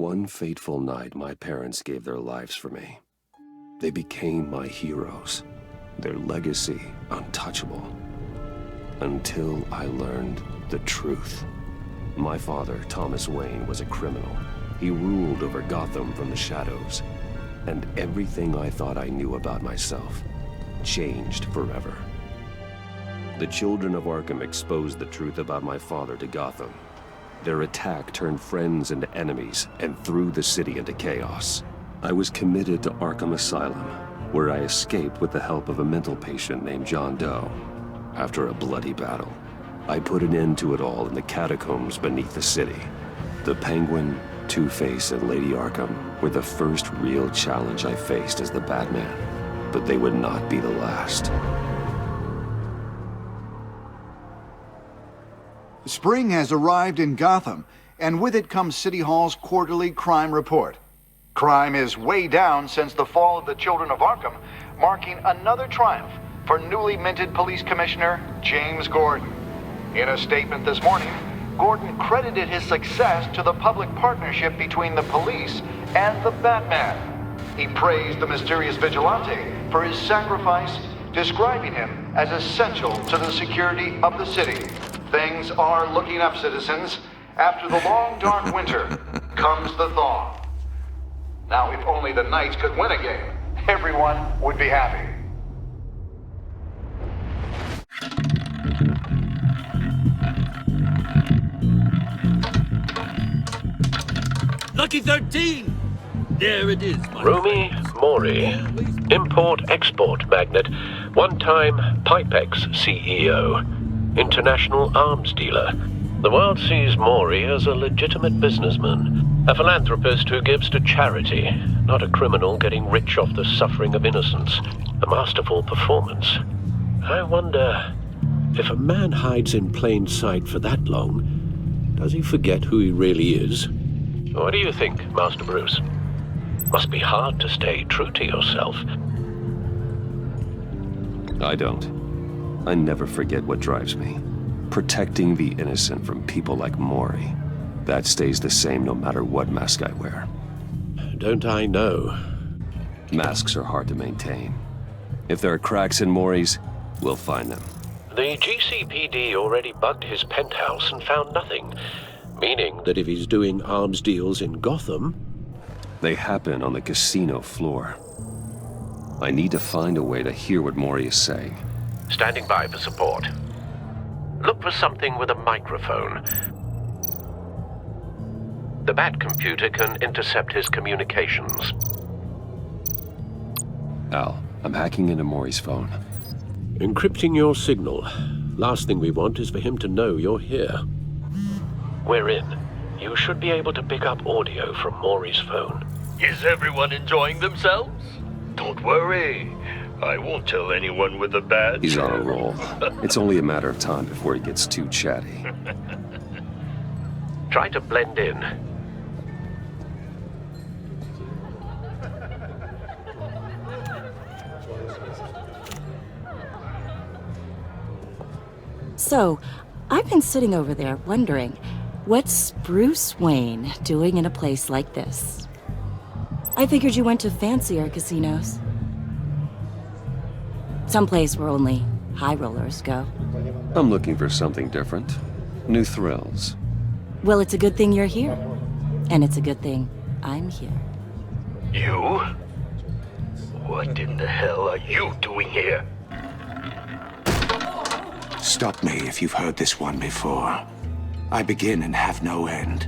one fateful night, my parents gave their lives for me. They became my heroes, their legacy untouchable. Until I learned the truth. My father, Thomas Wayne, was a criminal. He ruled over Gotham from the shadows. And everything I thought I knew about myself changed forever. The children of Arkham exposed the truth about my father to Gotham. Their attack turned friends into enemies and threw the city into chaos. I was committed to Arkham Asylum, where I escaped with the help of a mental patient named John Doe. After a bloody battle, I put an end to it all in the catacombs beneath the city. The Penguin, Two-Face, and Lady Arkham were the first real challenge I faced as the Batman, but they would not be the last. Spring has arrived in Gotham, and with it comes City Hall's quarterly crime report. Crime is way down since the fall of the Children of Arkham, marking another triumph for newly minted Police Commissioner James Gordon. In a statement this morning, Gordon credited his success to the public partnership between the police and the Batman. He praised the mysterious vigilante for his sacrifice, describing him as essential to the security of the city. Things are looking up, citizens. After the long, dark winter comes the thaw. Now, if only the Knights could win a game, everyone would be happy. Lucky 13! There it is, my Rumi friends. Mori, import-export magnate, one-time Pipex CEO, international arms dealer. The world sees Mori as a legitimate businessman, a philanthropist who gives to charity, not a criminal getting rich off the suffering of innocence. A masterful performance. I wonder, if a man hides in plain sight for that long, does he forget who he really is? What do you think, Master Bruce? Must be hard to stay true to yourself. I don't. I never forget what drives me. Protecting the innocent from people like Mori. That stays the same no matter what mask I wear. Don't I know? Masks are hard to maintain. If there are cracks in Mori's, we'll find them. The GCPD already bugged his penthouse and found nothing. Meaning that if he's doing arms deals in Gotham... They happen on the casino floor. I need to find a way to hear what Mori is saying. Standing by for support. Look for something with a microphone. The Bat computer can intercept his communications. Al, I'm hacking into Mori's phone. Encrypting your signal. Last thing we want is for him to know you're here. We're in. You should be able to pick up audio from Mori's phone. Is everyone enjoying themselves? Don't worry. I won't tell anyone with a badge. He's on a roll. It's only a matter of time before he gets too chatty. Try to blend in. So, I've been sitting over there wondering, what's Bruce Wayne doing in a place like this? I figured you went to fancier casinos. Someplace where only high rollers go. I'm looking for something different. New thrills. Well, it's a good thing you're here. And it's a good thing I'm here. You? What in the hell are you doing here? Stop me if you've heard this one before. I begin and have no end.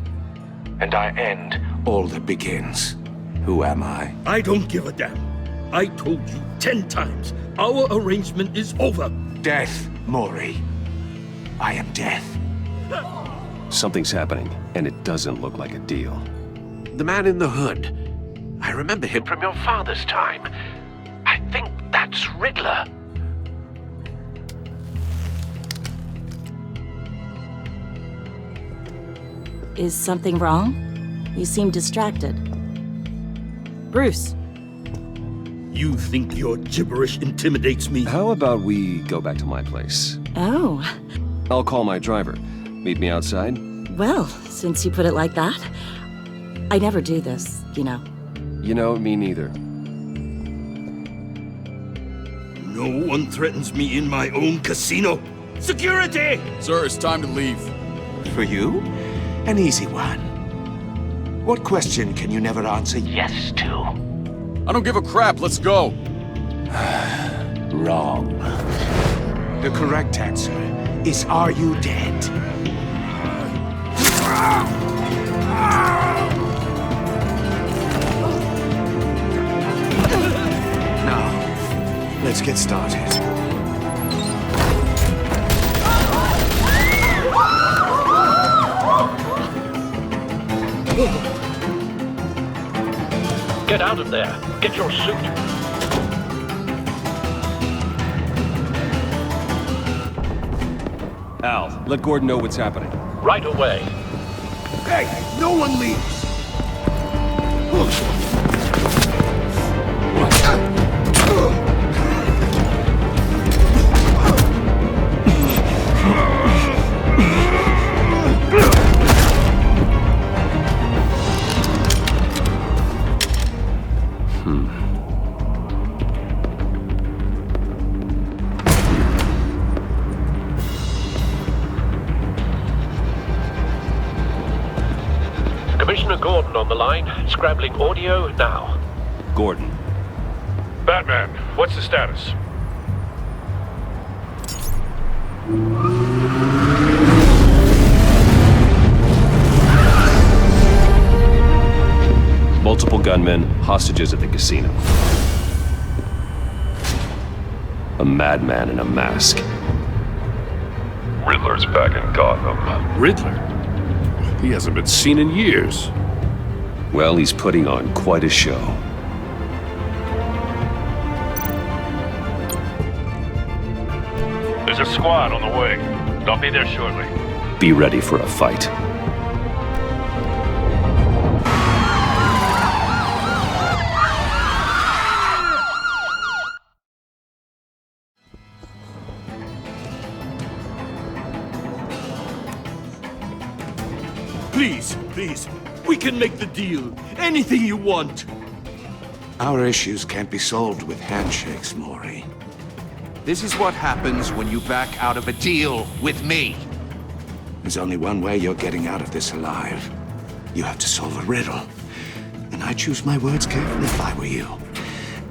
And I end all that begins. Who am I? I don't give a damn. I told you 10 times. Our arrangement is over. Death, Mori. I am death. Something's happening, and it doesn't look like a deal. The man in the hood. I remember him from your father's time. I think that's Riddler. Is something wrong? You seem distracted. Bruce. You think your gibberish intimidates me? How about we go back to my place? Oh. I'll call my driver. Meet me outside? Well, since you put it like that. I never do this, you know. You know, me neither. No one threatens me in my own casino. Security! Sir, it's time to leave. For you? An easy one. What question can you never answer yes to? I don't give a crap, let's go. Wrong. The correct answer is, are you dead? Now, let's get started. Get out of there. Get your suit. Al, let Gordon know what's happening. Right away. Hey, no one leaves! Commissioner Gordon on the line, scrambling audio now. Gordon. Batman, what's the status? Multiple gunmen, hostages at the casino. A madman in a mask. Riddler's back in Gotham. Riddler? He hasn't been seen in years. Well, he's putting on quite a show. There's a squad on the way. They'll be there shortly. Be ready for a fight. Please, we can make the deal. Anything you want. Our issues can't be solved with handshakes, Maury. This is what happens when you back out of a deal with me. There's only one way you're getting out of this alive. You have to solve a riddle. And I choose my words carefully if I were you.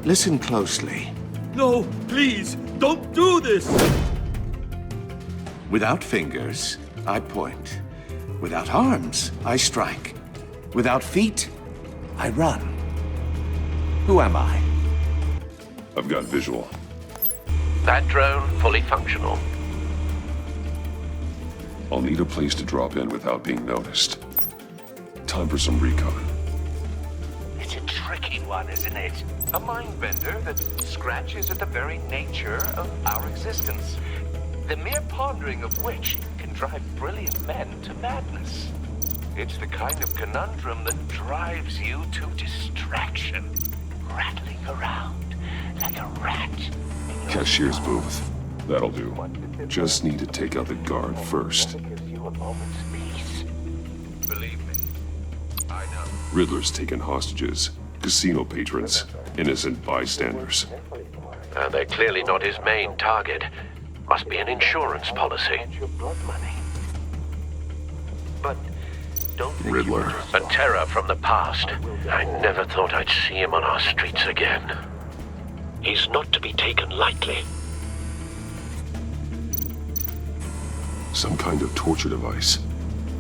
Listen closely. No, please, don't do this! Without fingers, I point. Without arms, I strike. Without feet, I run. Who am I? I've got visual. That drone fully functional. I'll need a place to drop in without being noticed. Time for some recon. It's a tricky one, isn't it? A mind bender that scratches at the very nature of our existence. The mere pondering of which can drive brilliant men to madness. It's the kind of conundrum that drives you to distraction, rattling around like a rat. Cashier's booth. That'll do. Just need to take out the guard first. Gives you a moment's peace. Believe me, I know. Riddler's taken hostages, casino patrons, innocent bystanders. And they're clearly not his main target. Must be an insurance policy. Your blood money. But don't think Riddler. A terror from the past. I never thought I'd see him on our streets again. He's not to be taken lightly. Some kind of torture device.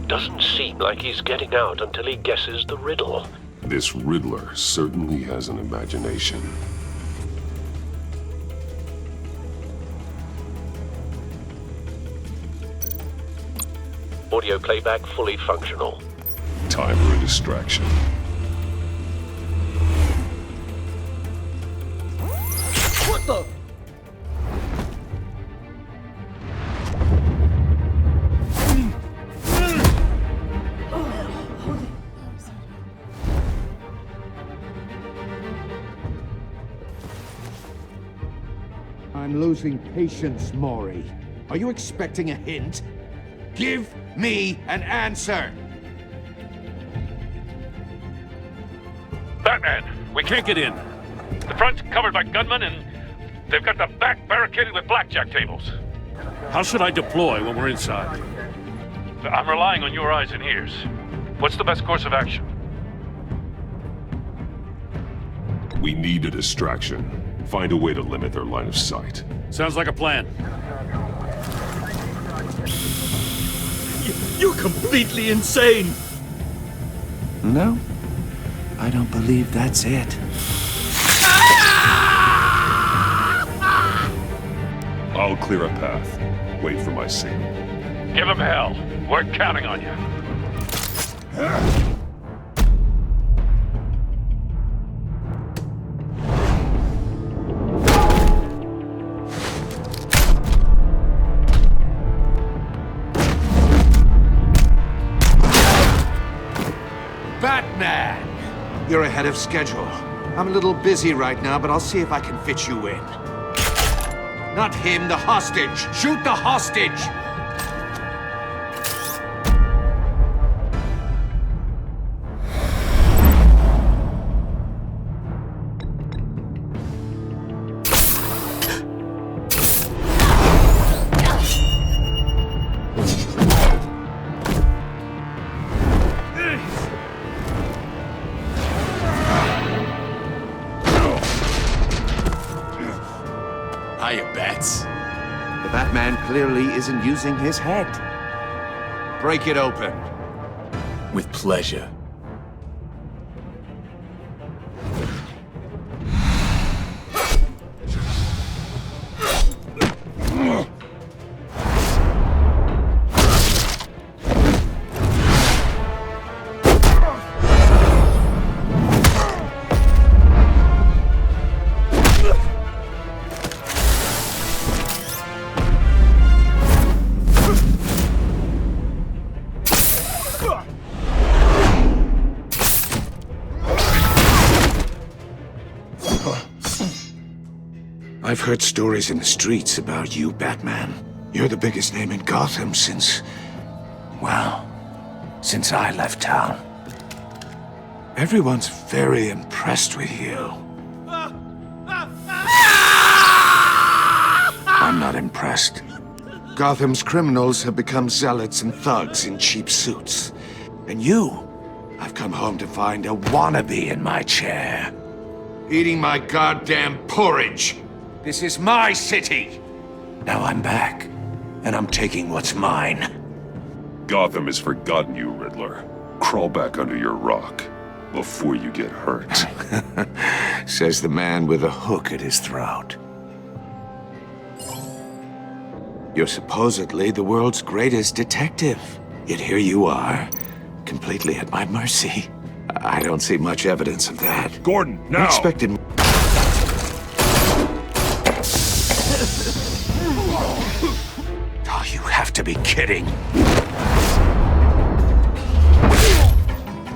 Doesn't seem like he's getting out until he guesses the riddle. This Riddler certainly has an imagination. Audio playback fully functional. Time for a distraction. What the? I'm losing patience, Maury. Are you expecting a hint? Give me an answer! Batman! We can't get in. The front's covered by gunmen, and they've got the back barricaded with blackjack tables. How should I deploy when we're inside? I'm relying on your eyes and ears. What's the best course of action? We need a distraction. Find a way to limit their line of sight. Sounds like a plan. You're completely insane! No, I don't believe that's it. I'll clear a path. Wait for my signal. Give him hell. We're counting on you. Batman! You're ahead of schedule. I'm a little busy right now, but I'll see if I can fit you in. Not him, the hostage! Shoot the hostage! Hiya, Bats. The Batman clearly isn't using his head. Break it open. With pleasure. I've heard stories in the streets about you, Batman. You're the biggest name in Gotham since... well, since I left town. Everyone's very impressed with you. I'm not impressed. Gotham's criminals have become zealots and thugs in cheap suits. And you, I've come home to find a wannabe in my chair. Eating my goddamn porridge. This is my city! Now I'm back, and I'm taking what's mine. Gotham has forgotten you, Riddler. Crawl back under your rock before you get hurt. Says the man with a hook at his throat. You're supposedly the world's greatest detective. Yet here you are, completely at my mercy. I don't see much evidence of that. Gordon, now! I expected... Oh, you have to be kidding.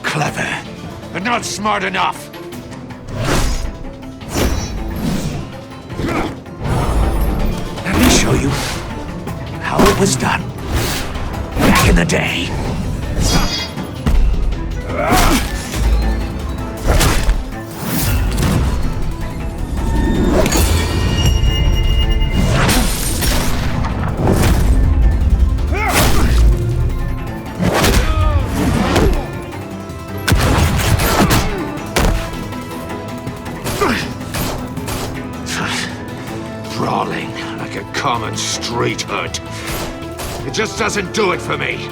Clever, but not smart enough. Let me show you how it was done back in the day. Brawling like a common street hood. It just doesn't do it for me.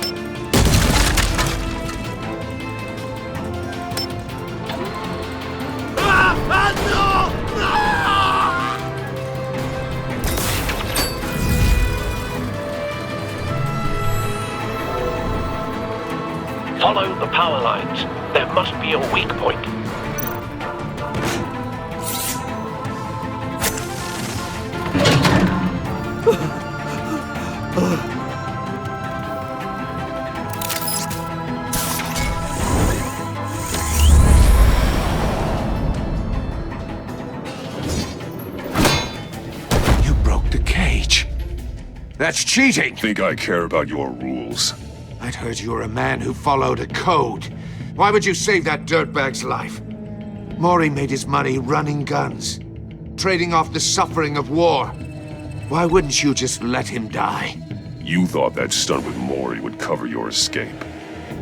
Follow the power lines. There must be a weak point. You broke the cage. That's cheating! Think I care about your rules? I'd heard you were a man who followed a code. Why would you save that dirtbag's life? Maury made his money running guns, trading off the suffering of war. Why wouldn't you just let him die? You thought that stunt with Maury would cover your escape.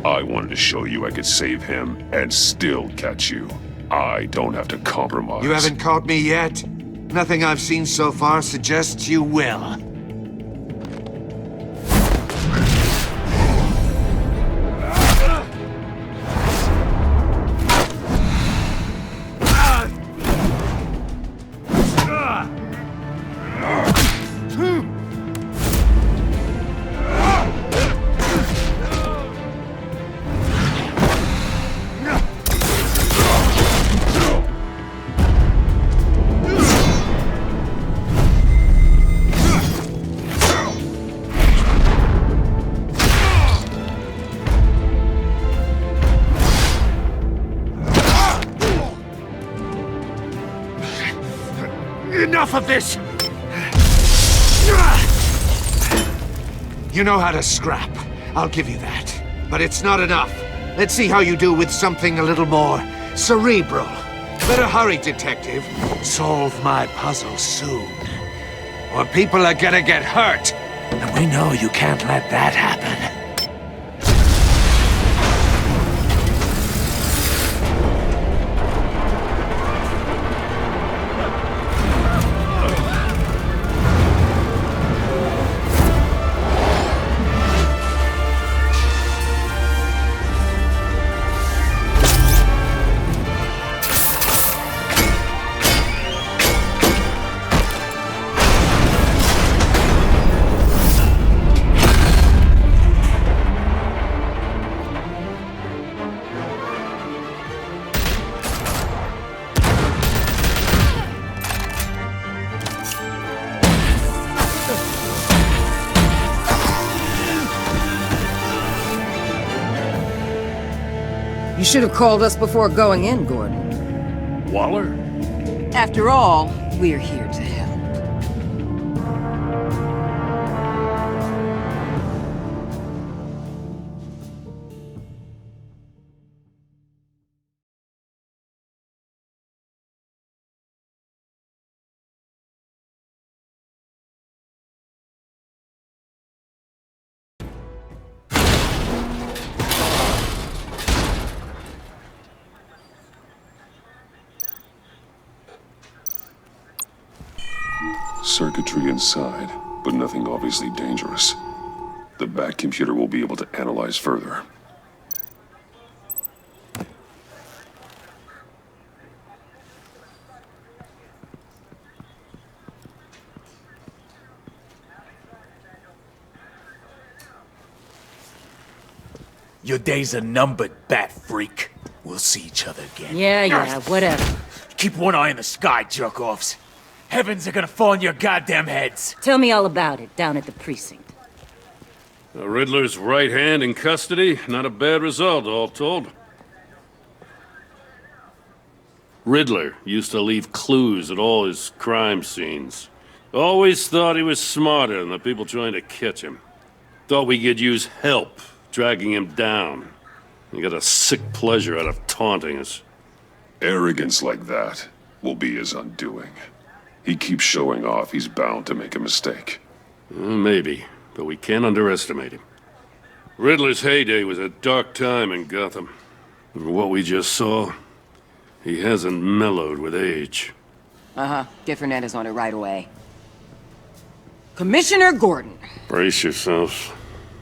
I wanted to show you I could save him and still catch you. I don't have to compromise. You haven't caught me yet. Nothing I've seen so far suggests you will. Enough of this! You know how to scrap. I'll give you that. But it's not enough. Let's see how you do with something a little more cerebral. Better hurry, detective. Solve my puzzle soon. Or people are gonna get hurt. And we know you can't let that happen. You should have called us before going in, Gordon. Waller? After all, we're here to help. Circuitry inside, but nothing obviously dangerous. The back computer will be able to analyze further. Your days are numbered, bat freak. We'll see each other again. Yeah, whatever. Keep one eye in the sky, jerk-offs. Heavens are gonna fall on your goddamn heads. Tell me all about it down at the precinct. The Riddler's right hand in custody. Not a bad result, all told. Riddler used to leave clues at all his crime scenes. Always thought he was smarter than the people trying to catch him. Thought we could use help dragging him down. He got a sick pleasure out of taunting us. Arrogance like that will be his undoing. He keeps showing off, he's bound to make a mistake. Maybe, but we can't underestimate him. Riddler's heyday was a dark time in Gotham. And what we just saw, he hasn't mellowed with age. Get Fernandez on it right away. Commissioner Gordon. Brace yourselves.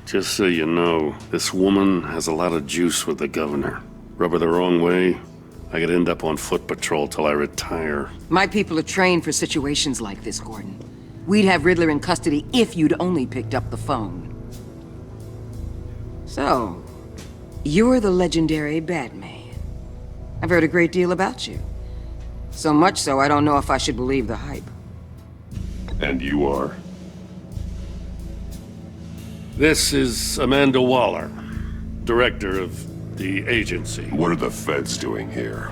Just so you know, this woman has a lot of juice with the governor. Rub her the wrong way, I could end up on foot patrol till I retire. My people are trained for situations like this, Gordon. We'd have Riddler in custody if you'd only picked up the phone. So, you're the legendary Batman. I've heard a great deal about you. So much so, I don't know if I should believe the hype. And you are? This is Amanda Waller, director of the agency. What are the feds doing here?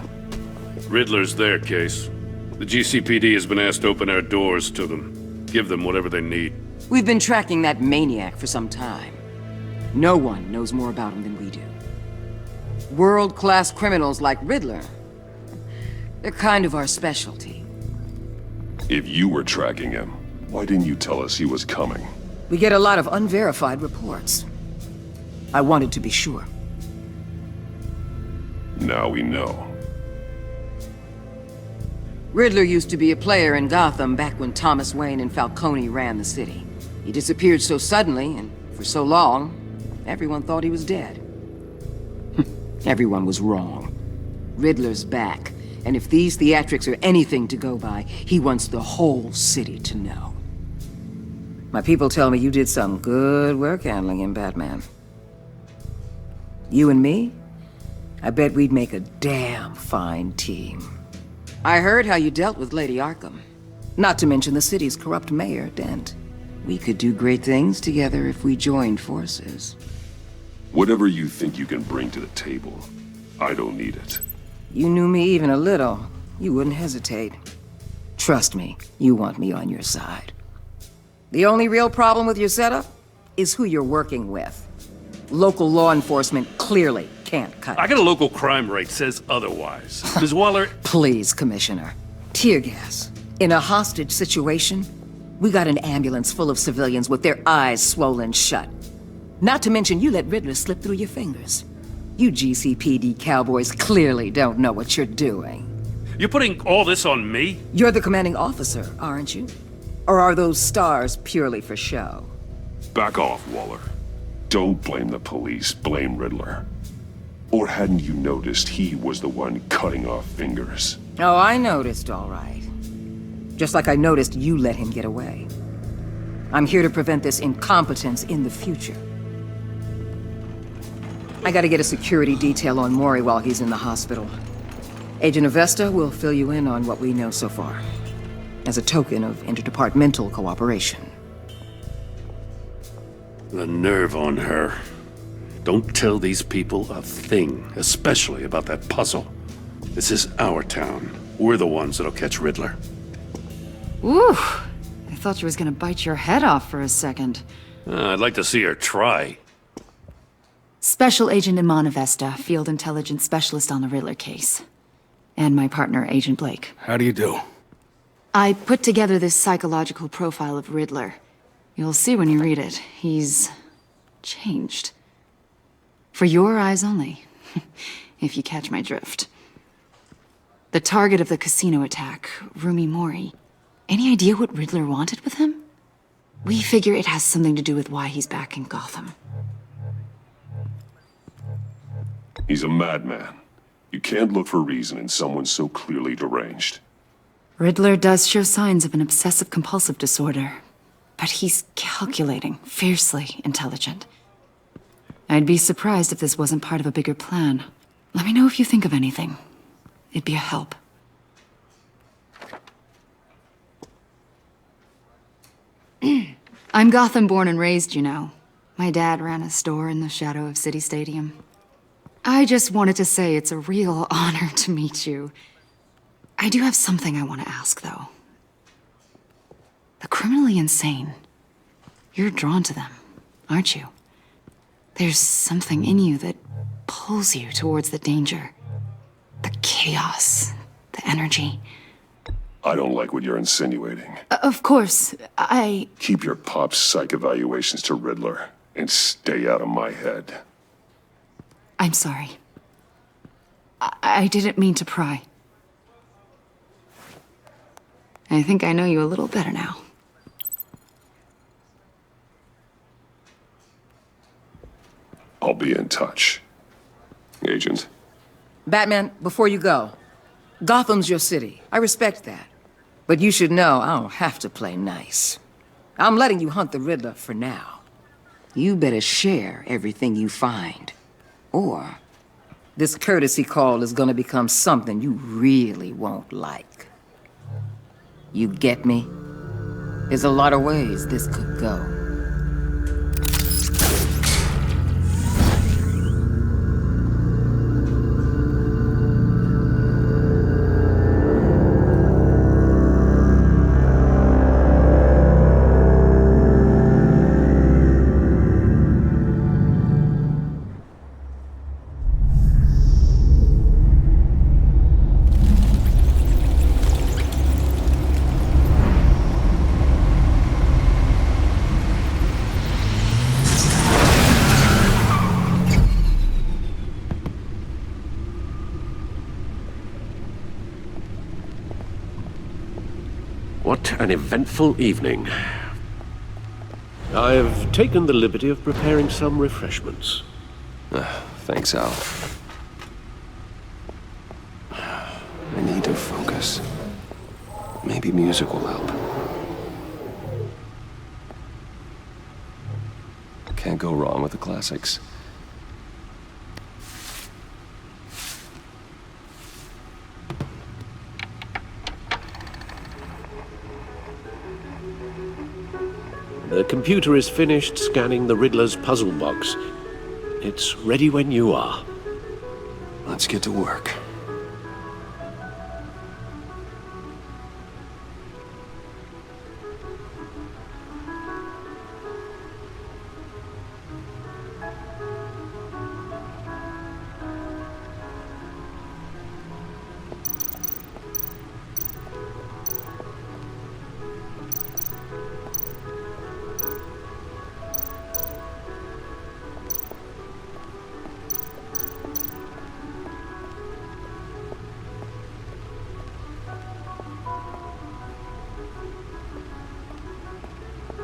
Riddler's their case. The GCPD has been asked to open our doors to them. Give them whatever they need. We've been tracking that maniac for some time. No one knows more about him than we do. World-class criminals like Riddler. They're kind of our specialty. If you were tracking him, why didn't you tell us he was coming? We get a lot of unverified reports. I wanted to be sure. Now we know. Riddler used to be a player in Gotham back when Thomas Wayne and Falcone ran the city. He disappeared so suddenly and for so long, everyone thought he was dead. Everyone was wrong. Riddler's back, and if these theatrics are anything to go by, he wants the whole city to know. My people tell me you did some good work handling him, Batman. You and me? I bet we'd make a damn fine team. I heard how you dealt with Lady Arkham. Not to mention the city's corrupt mayor, Dent. We could do great things together if we joined forces. Whatever you think you can bring to the table, I don't need it. You knew me even a little, you wouldn't hesitate. Trust me, you want me on your side. The only real problem with your setup is who you're working with. Local law enforcement clearly can't cut it. I got a local crime rate says otherwise. Ms. Waller... Please, Commissioner. Tear gas. In a hostage situation, we got an ambulance full of civilians with their eyes swollen shut. Not to mention you let Riddler slip through your fingers. You GCPD cowboys clearly don't know what you're doing. You're putting all this on me? You're the commanding officer, aren't you? Or are those stars purely for show? Back off, Waller. Don't blame the police, blame Riddler. Or hadn't you noticed he was the one cutting off fingers? Oh, I noticed, all right. Just like I noticed you let him get away. I'm here to prevent this incompetence in the future. I gotta get a security detail on Mori while he's in the hospital. Agent Avesta will fill you in on what we know so far, as a token of interdepartmental cooperation. The nerve on her. Don't tell these people a thing, especially about that puzzle. This is our town. We're the ones that'll catch Riddler. Ooh, I thought you was gonna bite your head off for a second. I'd like to see her try. Special Agent Iman Avesta, Field Intelligence Specialist on the Riddler case. And my partner, Agent Blake. How do you do? I put together this psychological profile of Riddler. You'll see when you read it. He's changed. For your eyes only, if you catch my drift. The target of the casino attack, Rumi Mori. Any idea what Riddler wanted with him? We figure it has something to do with why he's back in Gotham. He's a madman. You can't look for reason in someone so clearly deranged. Riddler does show signs of an obsessive-compulsive disorder, but he's calculating, fiercely intelligent. I'd be surprised if this wasn't part of a bigger plan. Let me know if you think of anything. It'd be a help. I'm Gotham born and raised, you know. My dad ran a store in the shadow of City Stadium. I just wanted to say it's a real honor to meet you. I do have something I want to ask, though. The criminally insane. You're drawn to them, aren't you? There's something in you that pulls you towards the danger. The chaos, the energy. I don't like what you're insinuating. Of course, Keep your pop psych evaluations to Riddler and stay out of my head. I'm sorry. I didn't mean to pry. I think I know you a little better now. I'll be in touch. Agent. Batman, before you go, Gotham's your city. I respect that. But you should know I don't have to play nice. I'm letting you hunt the Riddler for now. You better share everything you find. Or this courtesy call is gonna become something you really won't like. You get me? There's a lot of ways this could go. an eventful evening. I've taken the liberty of preparing some refreshments. Thanks, Al. I need to focus. Maybe music will help. Can't go wrong with the classics. The computer is finished scanning the Riddler's puzzle box. It's ready when you are. Let's get to work.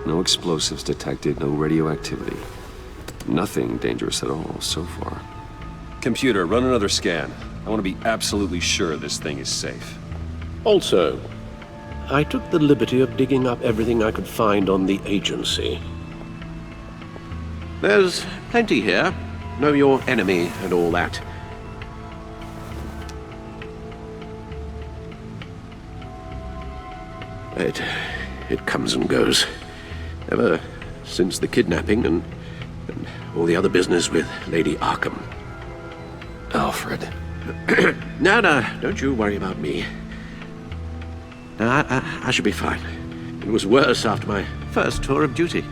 No explosives detected, no radioactivity. Nothing dangerous at all so far. Computer, run another scan. I want to be absolutely sure this thing is safe. Also, I took the liberty of digging up everything I could find on the agency. There's plenty here. Know your enemy and all that. It comes and goes. Ever since the kidnapping and all the other business with Lady Arkham. Alfred. No, don't you worry about me. No, I should be fine. It was worse after my first tour of duty.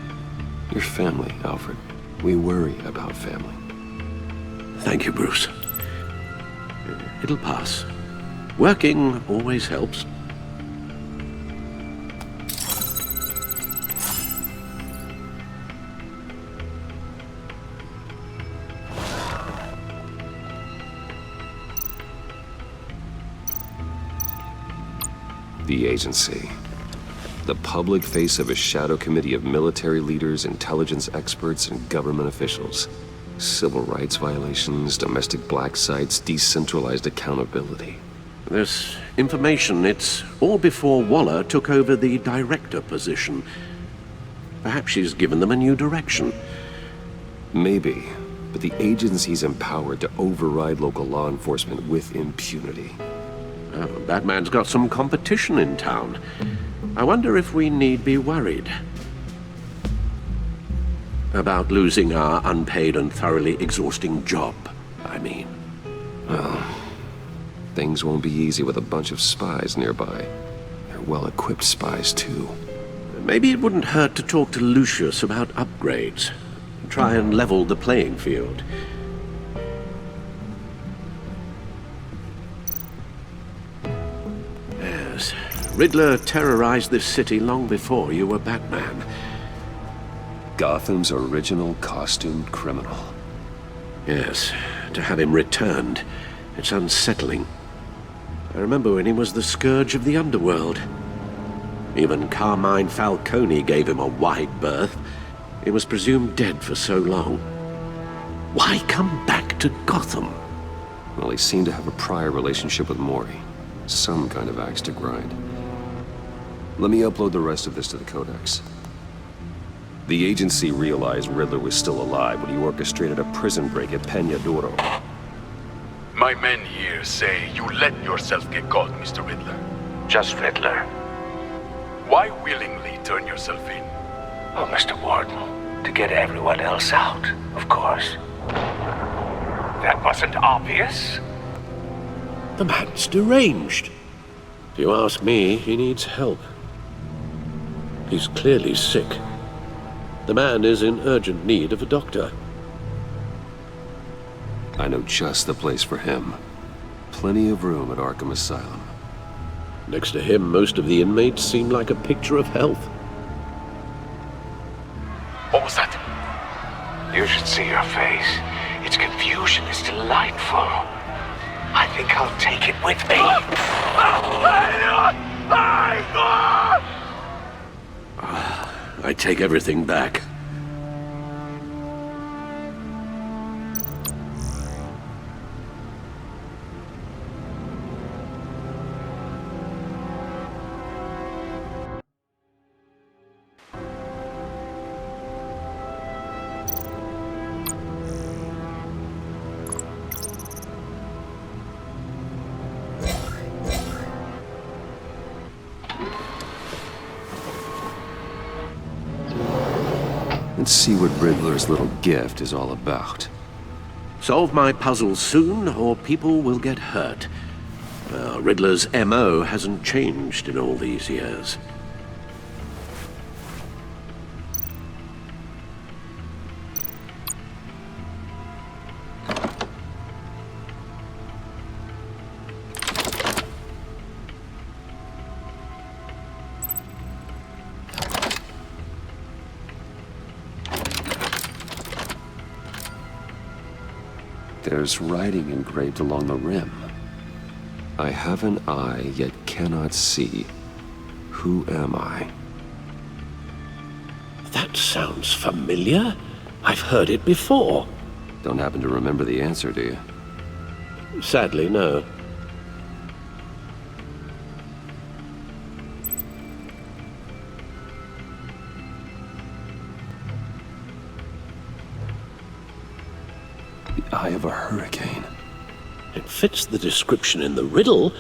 Your family, Alfred. We worry about family. Thank you, Bruce. It'll pass. Working always helps. The agency. The public face of a shadow committee of military leaders, intelligence experts, and government officials. Civil rights violations, domestic black sites, decentralized accountability. This information, it's all before Waller took over the director position. Perhaps she's given them a new direction. Maybe, but the agency's empowered to override local law enforcement with impunity. Oh, Batman's got some competition in town. I wonder if we need be worried about losing our unpaid and thoroughly exhausting job, I mean. Well, things won't be easy with a bunch of spies nearby. They're well-equipped spies, too. Maybe it wouldn't hurt to talk to Lucius about upgrades. Try and level the playing field. Yes, Riddler terrorized this city long before you were Batman. Gotham's original costumed criminal. Yes, to have him returned, it's unsettling. I remember when he was the scourge of the underworld. Even Carmine Falcone gave him a wide berth. He was presumed dead for so long. Why come back to Gotham? Well, he seemed to have a prior relationship with Mori. Some kind of axe to grind. Let me upload the rest of this to the Codex. The agency realized Riddler was still alive when he orchestrated a prison break at Duro. My men here say you let yourself get caught, Mr. Riddler. Just Riddler. Why willingly turn yourself in? Oh, Mr. Warden, to get everyone else out, of course. That wasn't obvious? The man's deranged. If you ask me, he needs help. He's clearly sick. The man is in urgent need of a doctor. I know just the place for him. Plenty of room at Arkham Asylum. Next to him, most of the inmates seem like a picture of health. What was that? You should see your face. Its confusion is delightful. I think I'll take it with me. I take everything back. Let's see what Riddler's little gift is all about. Solve my puzzle soon, or people will get hurt. Riddler's MO hasn't changed in all these years. There's writing engraved along the rim. I have an eye, yet cannot see. Who am I? That sounds familiar. I've heard it before. Don't happen to remember the answer, do you? Sadly, no. The eye of a hurricane. It fits the description in the riddle,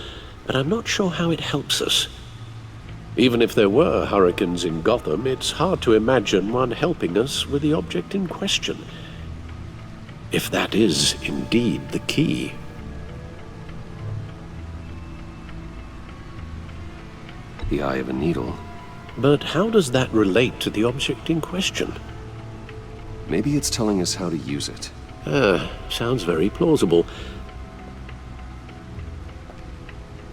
but I'm not sure how it helps us. Even if there were hurricanes in Gotham, it's hard to imagine one helping us with the object in question. If that is indeed the key. The eye of a needle. But how does that relate to the object in question? Maybe it's telling us how to use it. Sounds very plausible.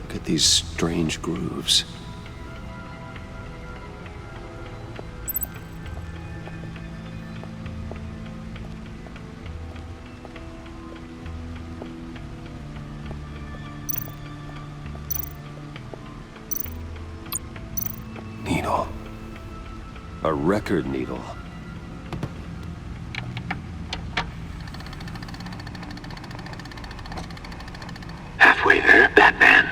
Look at these strange grooves. Needle. A record needle. Halfway there, Batman.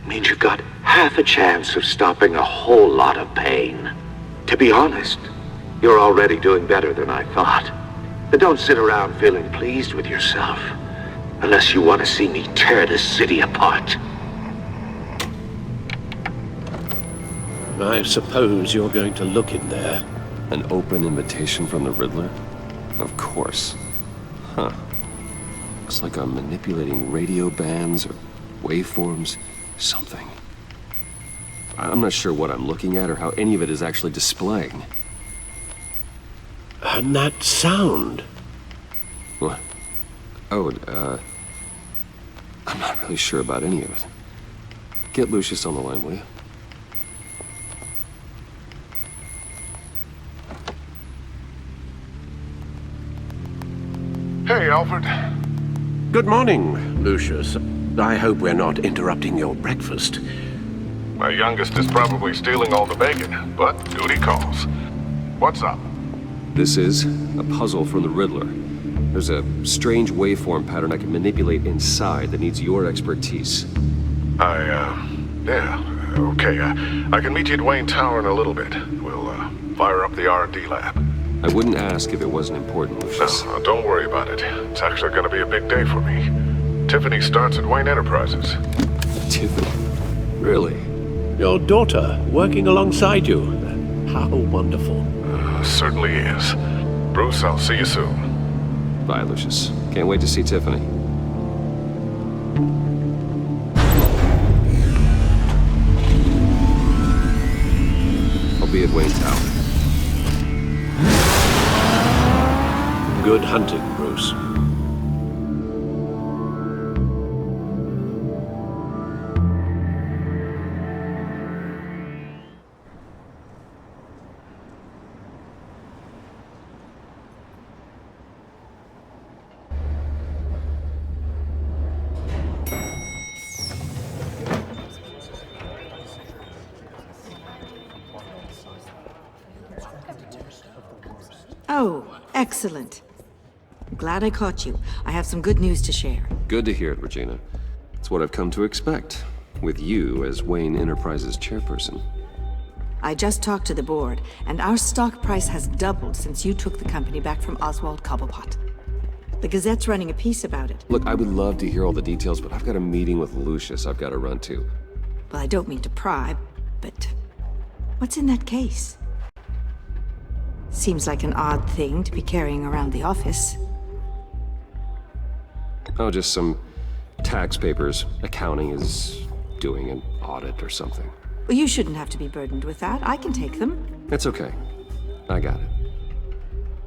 Means you've got half a chance of stopping a whole lot of pain. To be honest, you're already doing better than I thought. But don't sit around feeling pleased with yourself. Unless you want to see me tear this city apart. I suppose you're going to look in there. An open invitation from the Riddler? Of course. Huh. Looks like I'm manipulating radio bands or waveforms, something. I'm not sure what I'm looking at or how any of it is actually displaying. And that sound? What? Oh, I'm not really sure about any of it. Get Lucius on the line, will you? Hey, Alfred. Good morning, Lucius. I hope we're not interrupting your breakfast. My youngest is probably stealing all the bacon, but duty calls. What's up? This is a puzzle from the Riddler. There's a strange waveform pattern I can manipulate inside that needs your expertise. Yeah, okay. I can meet you at Wayne Tower in a little bit. We'll, fire up the R&D lab. I wouldn't ask if it wasn't important, Lucius. No, don't worry about it. It's actually gonna be a big day for me. Tiffany starts at Wayne Enterprises. Tiffany? Really? Your daughter, working alongside you. How wonderful. Certainly is. Bruce, I'll see you soon. Bye, Lucius. Can't wait to see Tiffany. I'll be at Wayne Tower. Good hunting, Bruce. Oh, excellent. I'm glad I caught you. I have some good news to share. Good to hear it, Regina. It's what I've come to expect, with you as Wayne Enterprises chairperson. I just talked to the board, and our stock price has doubled since you took the company back from Oswald Cobblepot. The Gazette's running a piece about it. Look, I would love to hear all the details, but I've got a meeting with Lucius I've got to run to. Well, I don't mean to pry, but what's in that case? Seems like an odd thing to be carrying around the office. Oh, just some tax papers. Accounting is doing an audit or something. Well, you shouldn't have to be burdened with that. I can take them. It's okay. I got it.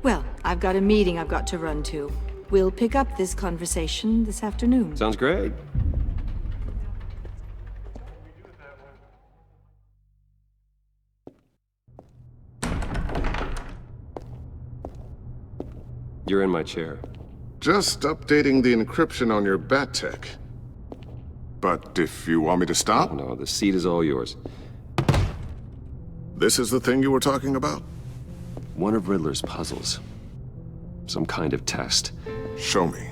Well, I've got a meeting I've got to run to. We'll pick up this conversation this afternoon. Sounds great. You're in my chair. Just updating the encryption on your bat tech. But if you want me to stop? Oh, no, the seat is all yours. This is the thing you were talking about? One of Riddler's puzzles. Some kind of test. Show me.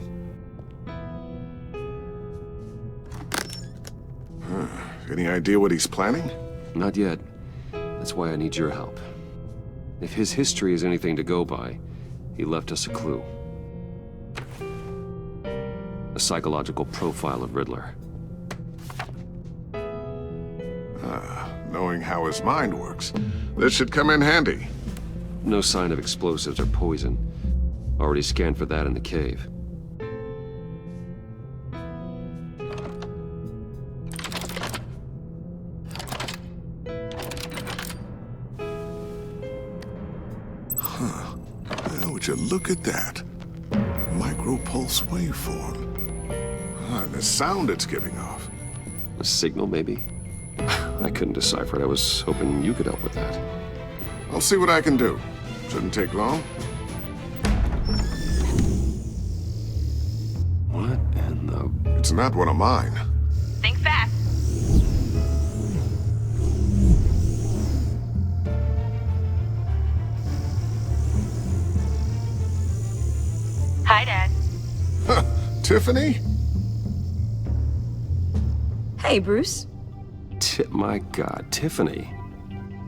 Any idea what he's planning? Not yet. That's why I need your help. If his history is anything to go by, he left us a clue. A psychological profile of Riddler. Knowing how his mind works, this should come in handy. No sign of explosives or poison. Already scanned for that in the cave. Well, would you look at that? Micro-pulse waveform. And the sound it's giving off. A signal, maybe? I couldn't decipher it. I was hoping you could help with that. I'll see what I can do. Shouldn't take long. What in the... It's not one of mine. Think fast. Hi, Dad. Huh, Tiffany? Hey, Bruce. My God, Tiffany.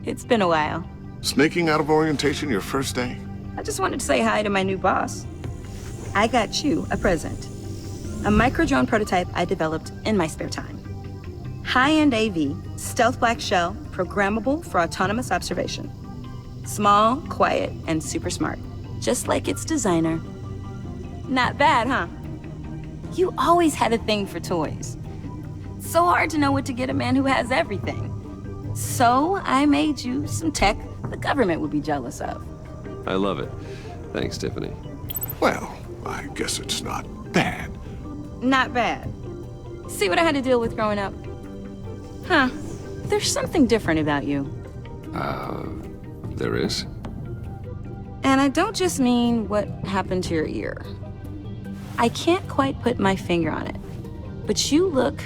It's been a while. Sneaking out of orientation your first day? I just wanted to say hi to my new boss. I got you a present. A micro-drone prototype I developed in my spare time. High-end AV, stealth black shell, programmable for autonomous observation. Small, quiet, and super smart. Just like its designer. Not bad, huh? You always had a thing for toys. So hard to know what to get a man who has everything. So I made you some tech the government would be jealous of. I love it. Thanks, Tiffany. Well, I guess it's not bad. Not bad. See what I had to deal with growing up? Huh. There's something different about you. There is? And I don't just mean what happened to your ear. I can't quite put my finger on it. But you look...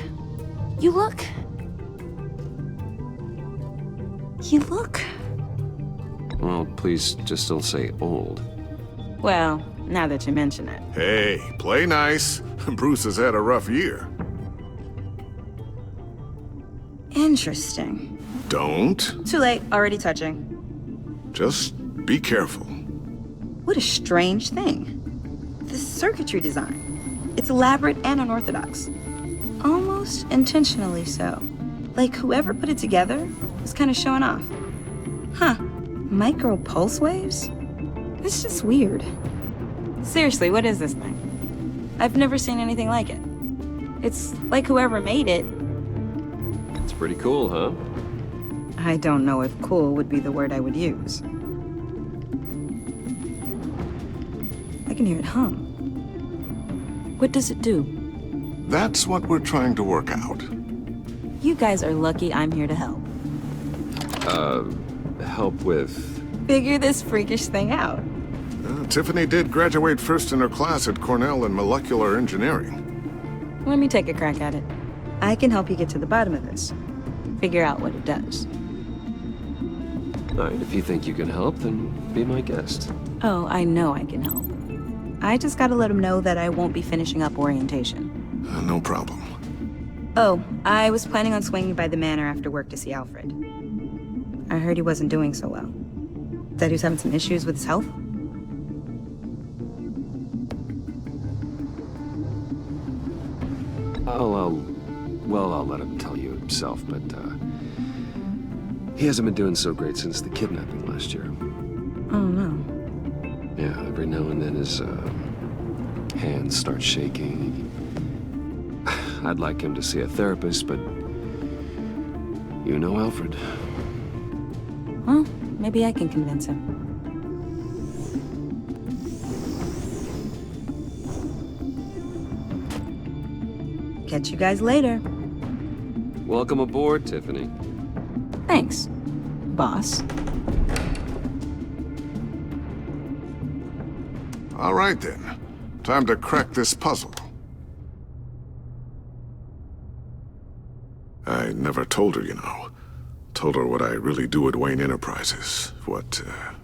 Well, please just don't say old. Well, now that you mention it. Hey, play nice. Bruce has had a rough year. Interesting. Don't. Too late, already touching. Just be careful. What a strange thing. The circuitry design. It's elaborate and unorthodox. Almost intentionally so. Like whoever put it together was kind of showing off. Huh. Micro pulse waves? It's just weird. Seriously, what is this thing? I've never seen anything like it. It's like whoever made it. It's pretty cool, huh? I don't know if cool would be the word I would use. I can hear it hum. What does it do? That's what we're trying to work out. You guys are lucky I'm here to help. Help with... Figure this freakish thing out. Tiffany did graduate first in her class at Cornell in molecular engineering. Let me take a crack at it. I can help you get to the bottom of this. Figure out what it does. All right, if you think you can help, then be my guest. Oh, I know I can help. I just gotta let him know that I won't be finishing up orientation. No problem. Oh, I was planning on swinging by the manor after work to see Alfred. I heard he wasn't doing so well. That he was having some issues with his health? I'll let him tell you himself, but, he hasn't been doing so great since the kidnapping last year. Oh, no. Yeah, every now and then his, hands start shaking. I'd like him to see a therapist, but you know Alfred. Well, maybe I can convince him. Catch you guys later. Welcome aboard, Tiffany. Thanks, boss. All right then. Time to crack this puzzle. I never told her, you know. Told her what I really do at Wayne Enterprises. What,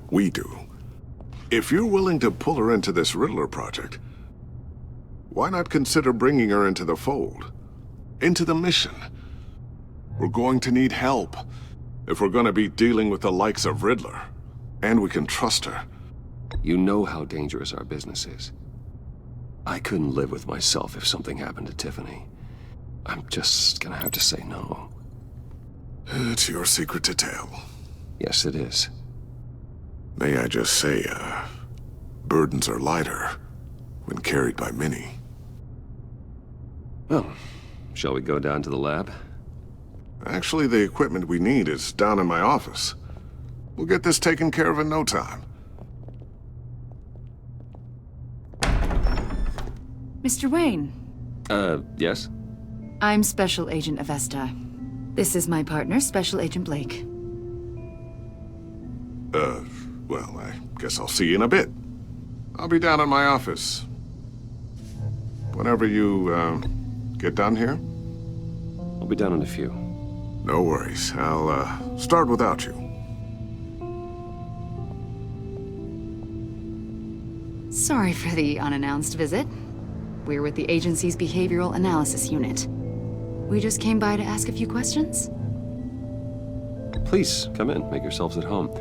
we do. If you're willing to pull her into this Riddler project, why not consider bringing her into the fold? Into the mission? We're going to need help if we're going to be dealing with the likes of Riddler. And we can trust her. You know how dangerous our business is. I couldn't live with myself if something happened to Tiffany. I'm just gonna have to say no. It's your secret to tell. Yes, it is. May I just say, burdens are lighter when carried by many. Well, shall we go down to the lab? Actually, the equipment we need is down in my office. We'll get this taken care of in no time. Mr. Wayne. Yes? I'm Special Agent Avesta. This is my partner, Special Agent Blake. Well, I guess I'll see you in a bit. I'll be down in my office. Whenever you, get done here? I'll be down in a few. No worries. I'll, start without you. Sorry for the unannounced visit. We're with the agency's Behavioral Analysis Unit. We just came by to ask a few questions. Please, come in. Make yourselves at home.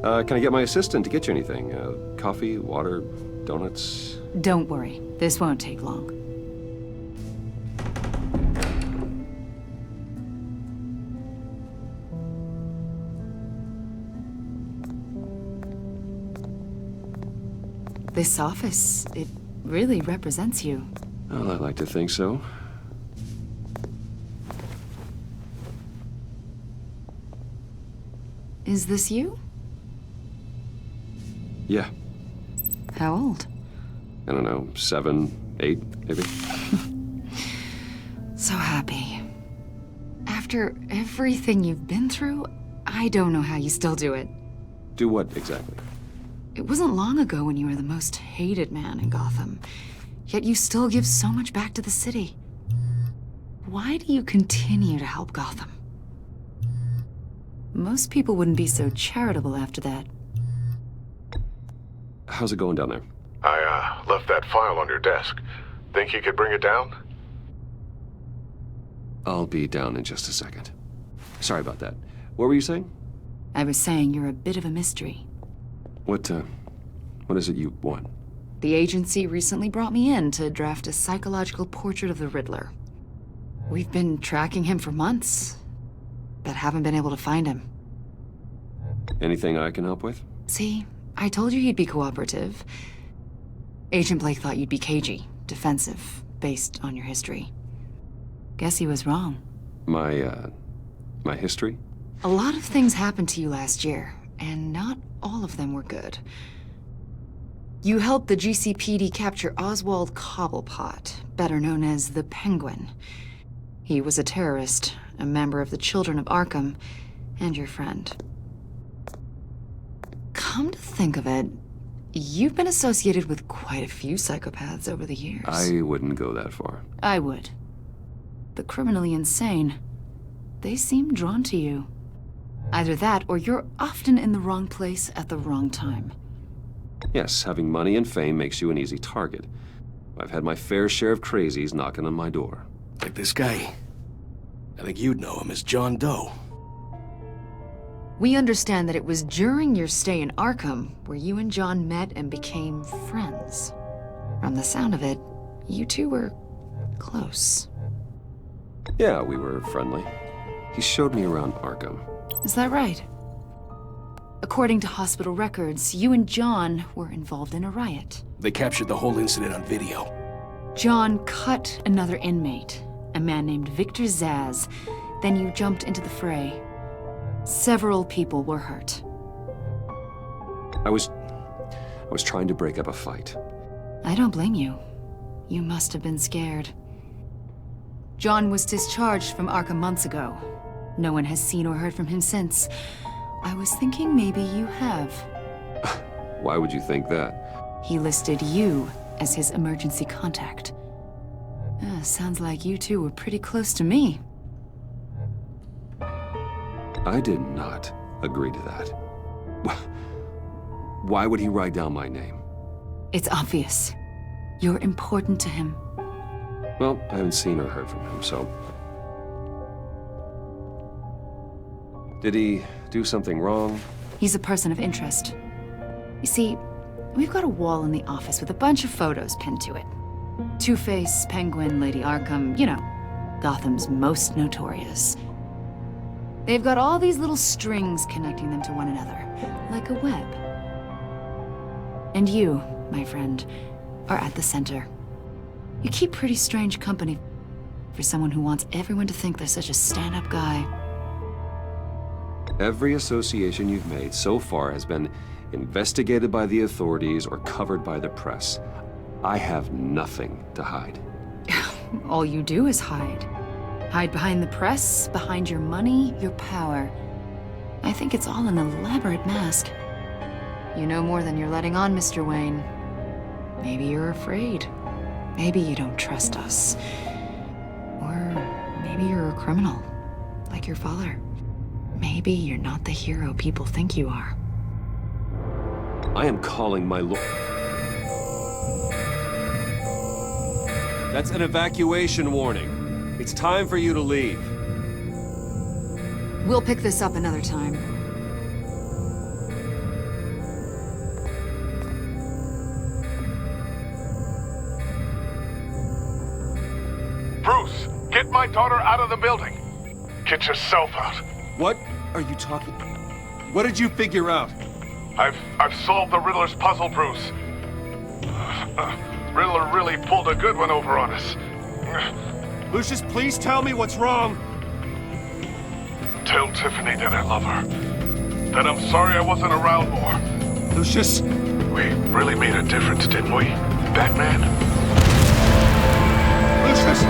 Can I get my assistant to get you anything? Coffee, water, donuts? Don't worry. This won't take long. This office, it really represents you. Well, I'd like to think so. Is this you? Yeah. How old? I don't know, 7, 8, maybe? So happy. After everything you've been through, I don't know how you still do it. Do what exactly? It wasn't long ago when you were the most hated man in Gotham, yet you still give so much back to the city. Why do you continue to help Gotham? Most people wouldn't be so charitable after that. How's it going down there? I, left that file on your desk. Think you could bring it down? I'll be down in just a second. Sorry about that. What were you saying? I was saying you're a bit of a mystery. What is it you want? The agency recently brought me in to draft a psychological portrait of the Riddler. We've been tracking him for months, but haven't been able to find him. Anything I can help with? See, I told you he'd be cooperative. Agent Blake thought you'd be cagey, defensive, based on your history. Guess he was wrong. My history? A lot of things happened to you last year, and not all of them were good. You helped the GCPD capture Oswald Cobblepot, better known as the Penguin. He was a terrorist, a member of the Children of Arkham, and your friend. Come to think of it, you've been associated with quite a few psychopaths over the years. I wouldn't go that far. I would. The criminally insane, they seem drawn to you. Either that, or you're often in the wrong place at the wrong time. Yes, having money and fame makes you an easy target. I've had my fair share of crazies knocking on my door. Like this guy. I think you'd know him as John Doe. We understand that it was during your stay in Arkham where you and John met and became friends. From the sound of it, you two were close. Yeah, we were friendly. He showed me around Arkham. Is that right? According to hospital records, you and John were involved in a riot. They captured the whole incident on video. John cut another inmate, a man named Victor Zaz. Then you jumped into the fray. Several people were hurt. I was trying to break up a fight. I don't blame you. You must have been scared. John was discharged from Arkham months ago. No one has seen or heard from him since. I was thinking maybe you have. Why would you think that? He listed you as his emergency contact. Sounds like you two were pretty close to me. I did not agree to that. Why would he write down my name? It's obvious. You're important to him. Well, I haven't seen or heard from him, so... Did he do something wrong? He's a person of interest. You see, we've got a wall in the office with a bunch of photos pinned to it. Two-Face, Penguin, Lady Arkham, you know, Gotham's most notorious. They've got all these little strings connecting them to one another, like a web. And you, my friend, are at the center. You keep pretty strange company for someone who wants everyone to think they're such a stand-up guy. Every association you've made so far has been investigated by the authorities or covered by the press. I have nothing to hide. All you do is hide. Hide behind the press, behind your money, your power. I think it's all an elaborate mask. You know more than you're letting on, Mr. Wayne. Maybe you're afraid. Maybe you don't trust us. Or maybe you're a criminal, like your father. Maybe you're not the hero people think you are. I am calling my lord. That's an evacuation warning. It's time for you to leave. We'll pick this up another time. Bruce, get my daughter out of the building. Get yourself out. What are you talking? What did you figure out? I've solved the Riddler's puzzle, Bruce. Riddler really pulled a good one over on us. Lucius, please tell me what's wrong. Tell Tiffany that I love her. That I'm sorry I wasn't around more. Lucius! We really made a difference, didn't we, Batman? Lucius!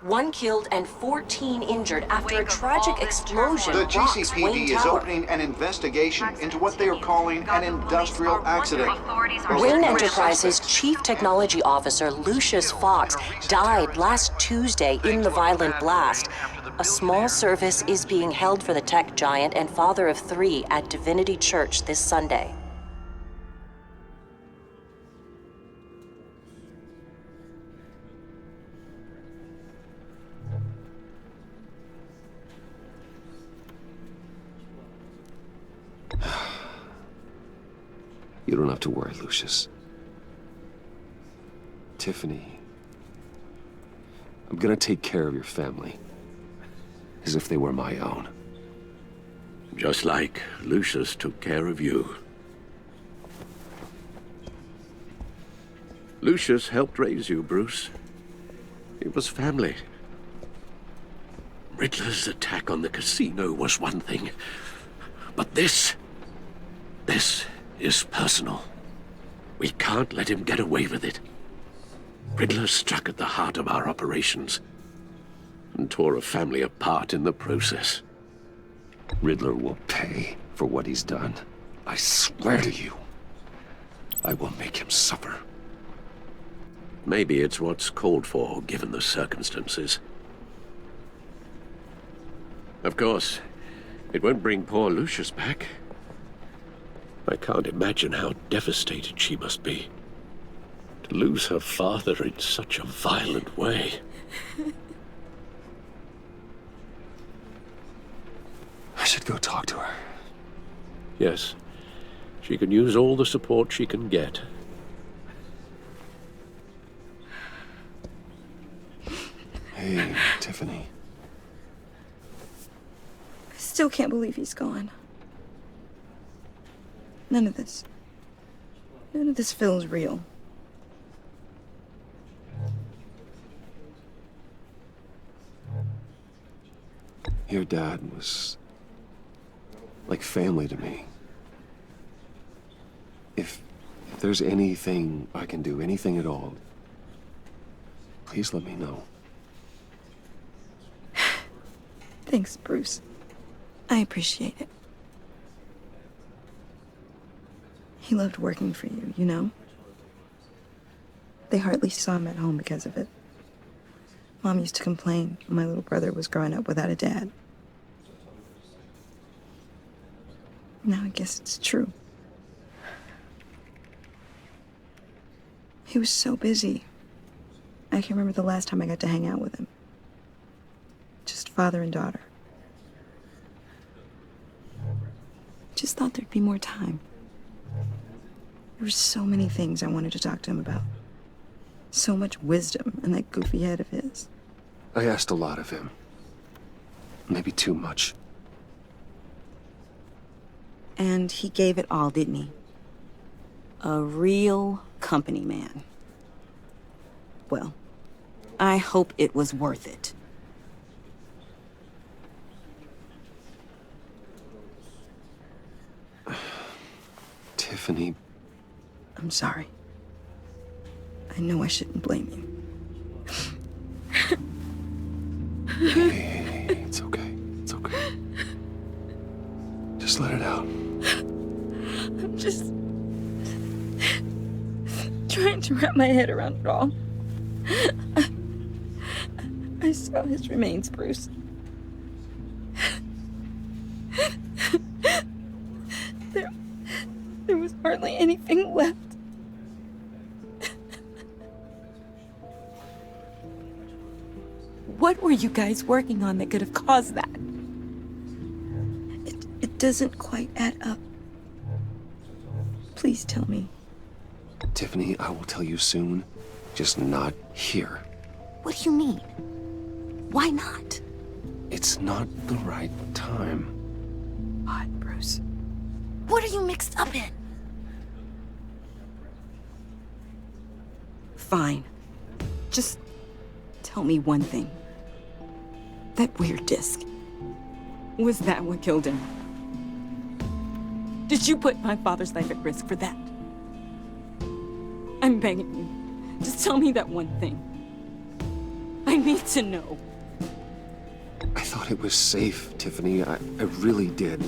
One killed and 14 injured after a tragic explosion. The rocks GCPD Wayne is Tower. opening an investigation into what they are calling an industrial accident. Wayne Enterprises' Chief Technology Officer Lucius Fox died last Tuesday in the violent blast. A small service is being held for the tech giant and father of 3 at Divinity Church this Sunday. You don't have to worry, Lucius. Tiffany, I'm gonna take care of your family. As if they were my own. Just like Lucius took care of you. Lucius helped raise you, Bruce. It was family. Riddler's attack on the casino was one thing. But this is personal. We can't let him get away with it. Riddler struck at the heart of our operations and tore a family apart in the process. Riddler will pay for what he's done. I swear to you. I will make him suffer. Maybe it's what's called for, given the circumstances. Of course, it won't bring poor Lucius back. I can't imagine how devastated she must be. To lose her father in such a violent way. I should go talk to her. Yes, she can use all the support she can get. Hey, Tiffany. I still can't believe he's gone. None of this feels real. Your dad was like family to me. If there's anything I can do, anything at all, please let me know. Thanks, Bruce. I appreciate it. He loved working for you, you know? They hardly saw him at home because of it. Mom used to complain when my little brother was growing up without a dad. Now I guess it's true. He was so busy. I can remember the last time I got to hang out with him. Just father and daughter. Just thought there'd be more time. There were so many things I wanted to talk to him about. So much wisdom in that goofy head of his. I asked a lot of him. Maybe too much. And he gave it all, didn't he? A real company man. Well, I hope it was worth it. Tiffany. I'm sorry. I know I shouldn't blame you. Hey, it's okay. It's okay. Just let it out. I'm just trying to wrap my head around it all. I saw his remains, Bruce. There was hardly anything left. What were you guys working on that could have caused that? It doesn't quite add up. Please tell me. Tiffany, I will tell you soon. Just not here. What do you mean? Why not? It's not the right time. What, Bruce? What are you mixed up in? Fine. Just tell me one thing. That weird disc. Was that what killed him? Did you put my father's life at risk for that? I'm begging you. Just tell me that one thing. I need to know. I thought it was safe, Tiffany. I really did.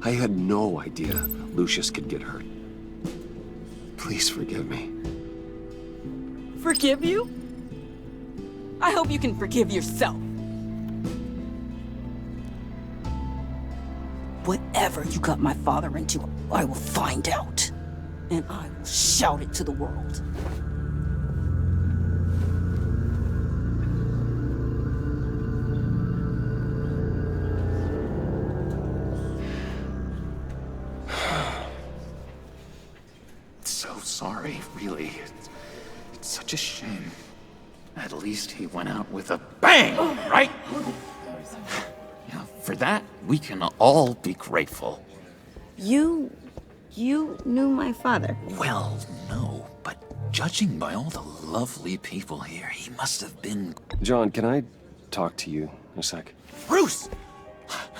I had no idea Lucius could get hurt. Please forgive me. Forgive you? I hope you can forgive yourself. Whatever you got my father into, I will find out. And I will shout it to the world. So sorry, really. It's such a shame. At least he went out with a bang, right? Yeah, for that, we can all be grateful. You knew my father? Well, no, but judging by all the lovely people here, he must have been... John, can I talk to you a sec? Bruce!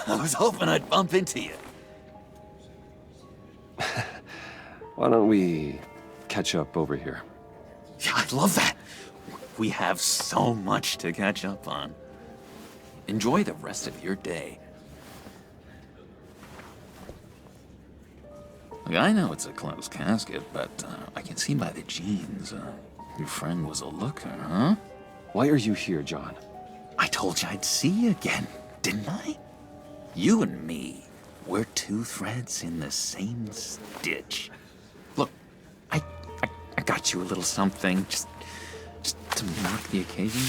I was hoping I'd bump into you. Why don't we catch up over here? Yeah, I'd love that. We have so much to catch up on. Enjoy the rest of your day. Yeah, I know it's a closed casket, but I can see by the jeans. Your friend was a looker, huh? Why are you here, John? I told you I'd see you again, didn't I? You and me, we're two threads in the same stitch. Look, I got you a little something, just to mark the occasion.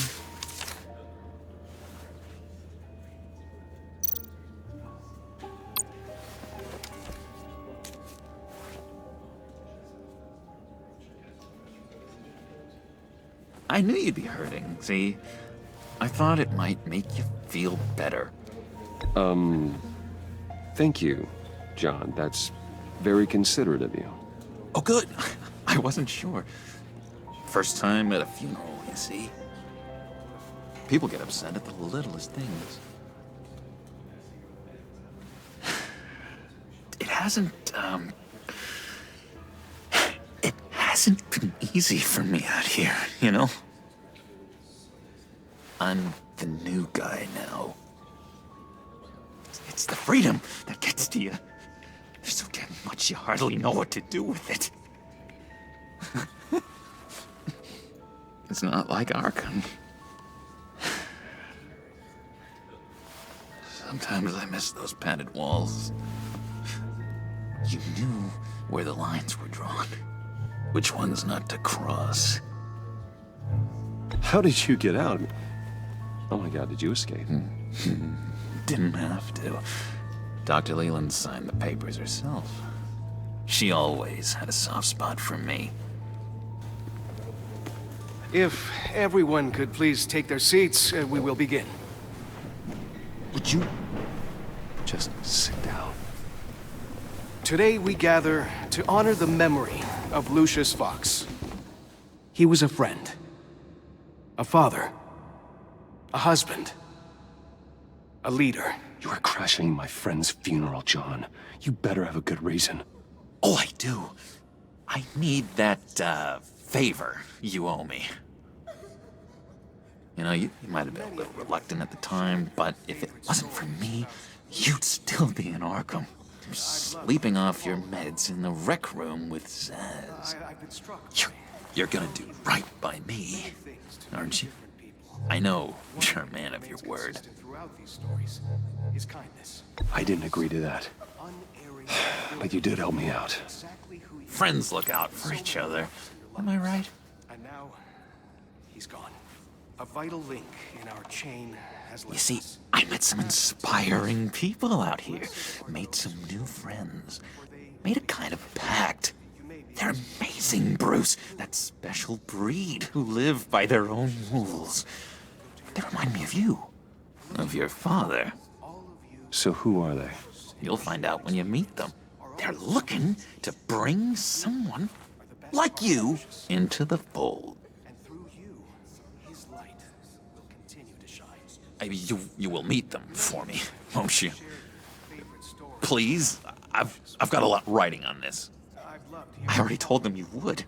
I knew you'd be hurting, see? I thought it might make you feel better. Thank you, John. That's very considerate of you. Oh, good. I wasn't sure. First time at a funeral, you see? People get upset at the littlest things. It hasn't been easy for me out here, you know? I'm the new guy now. It's the freedom that gets to you. There's so damn much you hardly know what to do with it. It's not like Arkham. Sometimes I miss those padded walls. You knew where the lines were drawn. Which ones not to cross. How did you get out? Oh my God, did you escape? Didn't have to. Dr. Leland signed the papers herself. She always had a soft spot for me. If everyone could please take their seats, we will begin. Would you just sit down? Today we gather to honor the memory of Lucius Fox. He was a friend, a father, a husband, a leader. You are crashing my friend's funeral, John. You better have a good reason. Oh, I do. I need that, favor you owe me. You know, you might have been a little reluctant at the time, but if it wasn't for me, you'd still be in Arkham. You're sleeping off your meds in the rec room with Zaz. You're gonna do right by me, aren't you? I know you're a man of your word. I didn't agree to that. But you did help me out. Friends look out for each other. Am I right? And now, he's gone. A vital link in our chain has left. You see, I met some inspiring people out here. Made some new friends. Made a kind of pact. They're amazing, Bruce. That special breed who live by their own rules. They remind me of you. Of your father. So who are they? You'll find out when you meet them. They're looking to bring someone like you into the fold. You will meet them for me, won't you? Please, I've got a lot writing on this. I already told them you would.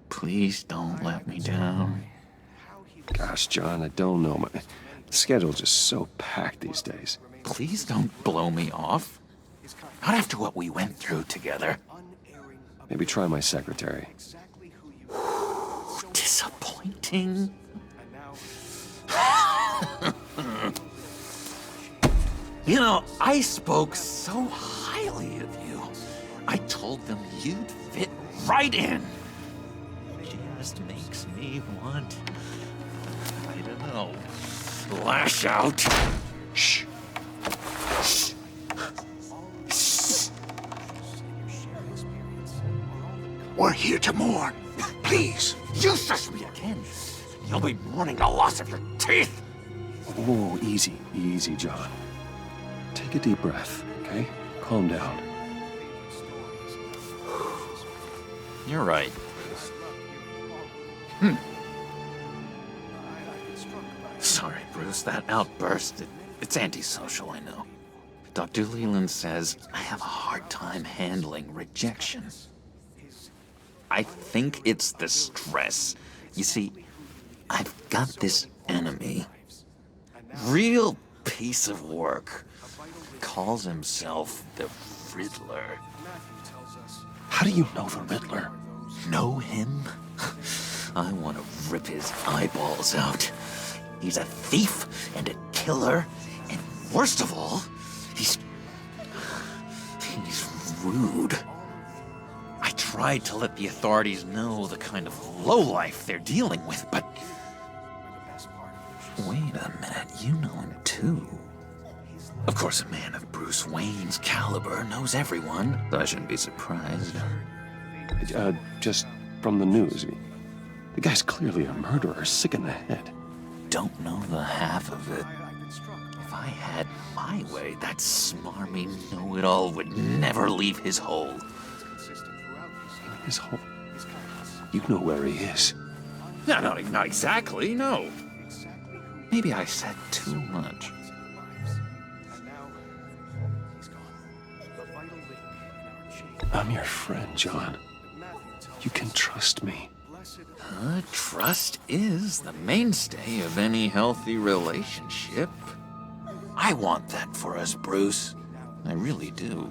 Please don't let me down. Gosh, John, I don't know. My schedule's just so packed these days. Please don't blow me off. Not after what we went through together. Maybe try my secretary. Disappointing. You know, I spoke so highly of you. I told them you'd fit right in. It just makes me want, I don't know, lash out. Shh. Shh. Shh. We're here to mourn. Please. You shush me again. You'll be mourning the loss of your teeth. Oh, easy, easy, John. Take a deep breath, okay? Calm down. You're right. Sorry, Bruce, that outburst, it's antisocial, I know. Dr. Leland says I have a hard time handling rejection. I think it's the stress. You see, I've got this enemy. Real piece of work. Calls himself the Riddler. How do you know the Riddler? Know him? I want to rip his eyeballs out. He's a thief and a killer, and worst of all, he's rude. I tried to let the authorities know the kind of lowlife they're dealing with, but... Wait a minute, you know him too. Of course, a man of Bruce Wayne's caliber knows everyone, so I shouldn't be surprised. Just from the news. The guy's clearly a murderer, sick in the head. Don't know the half of it. If I had my way, that smarmy know-it-all would never leave his hole. His hole? You know where he is. No, not exactly, no. Maybe I said too much. I'm your friend, John. You can trust me. Trust is the mainstay of any healthy relationship. I want that for us, Bruce. I really do.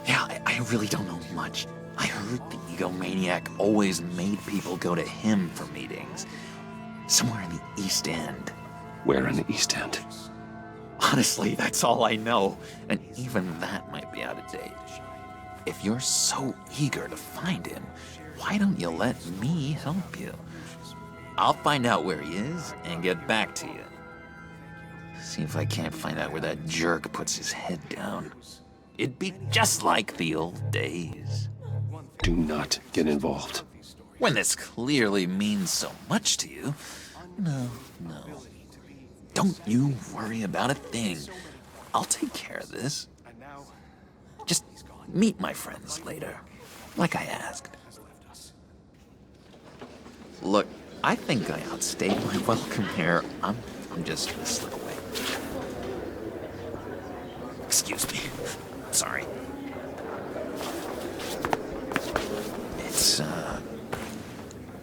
Yeah, I really don't know much. I heard the egomaniac always made people go to him for meetings. Somewhere in the East End. Where in the East End? Honestly, that's all I know. And even that might be out of date. If you're so eager to find him, why don't you let me help you? I'll find out where he is and get back to you. See if I can't find out where that jerk puts his head down. It'd be just like the old days. Do not get involved. When this clearly means so much to you, no. Don't you worry about a thing. I'll take care of this. Just meet my friends later, like I asked. Look, I think I outstayed my welcome here. I'm just gonna slip away. Excuse me. Sorry.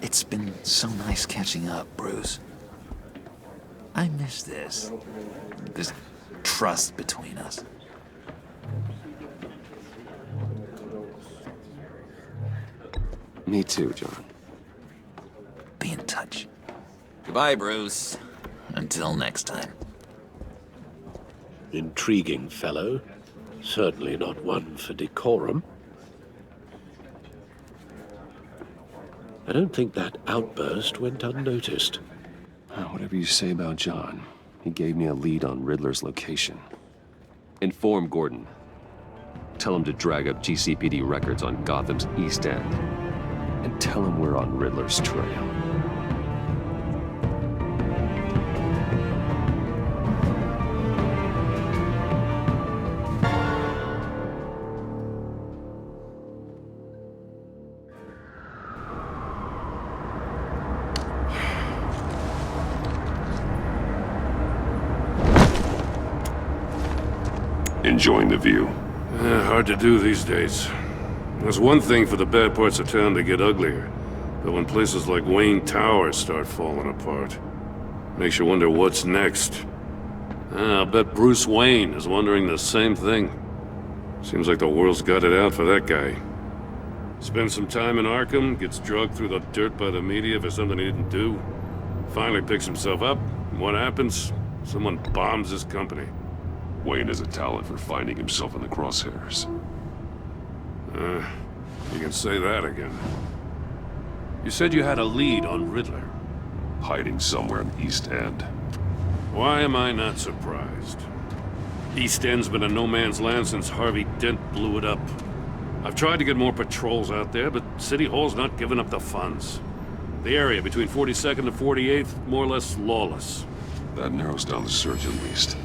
It's been so nice catching up, Bruce. I miss this trust between us. Me too, John. Be in touch. Goodbye, Bruce. Until next time. Intriguing fellow. Certainly not one for decorum. I don't think that outburst went unnoticed. Whatever you say about John, he gave me a lead on Riddler's location. Inform Gordon. Tell him to drag up GCPD records on Gotham's East End. And tell him we're on Riddler's trail. Enjoying the view. Hard to do these days. There's one thing for the bad parts of town to get uglier, but when places like Wayne Tower start falling apart, makes you wonder what's next. I'll bet Bruce Wayne is wondering the same thing. Seems like the world's got it out for that guy. Spends some time in Arkham, gets drugged through the dirt by the media for something he didn't do. Finally picks himself up, and what happens? Someone bombs his company. Wayne has a talent for finding himself in the crosshairs. You can say that again. You said you had a lead on Riddler. Hiding somewhere in the East End. Why am I not surprised? East End's been a no-man's land since Harvey Dent blew it up. I've tried to get more patrols out there, but City Hall's not giving up the funds. The area between 42nd and 48th, more or less lawless. That narrows down the search at least.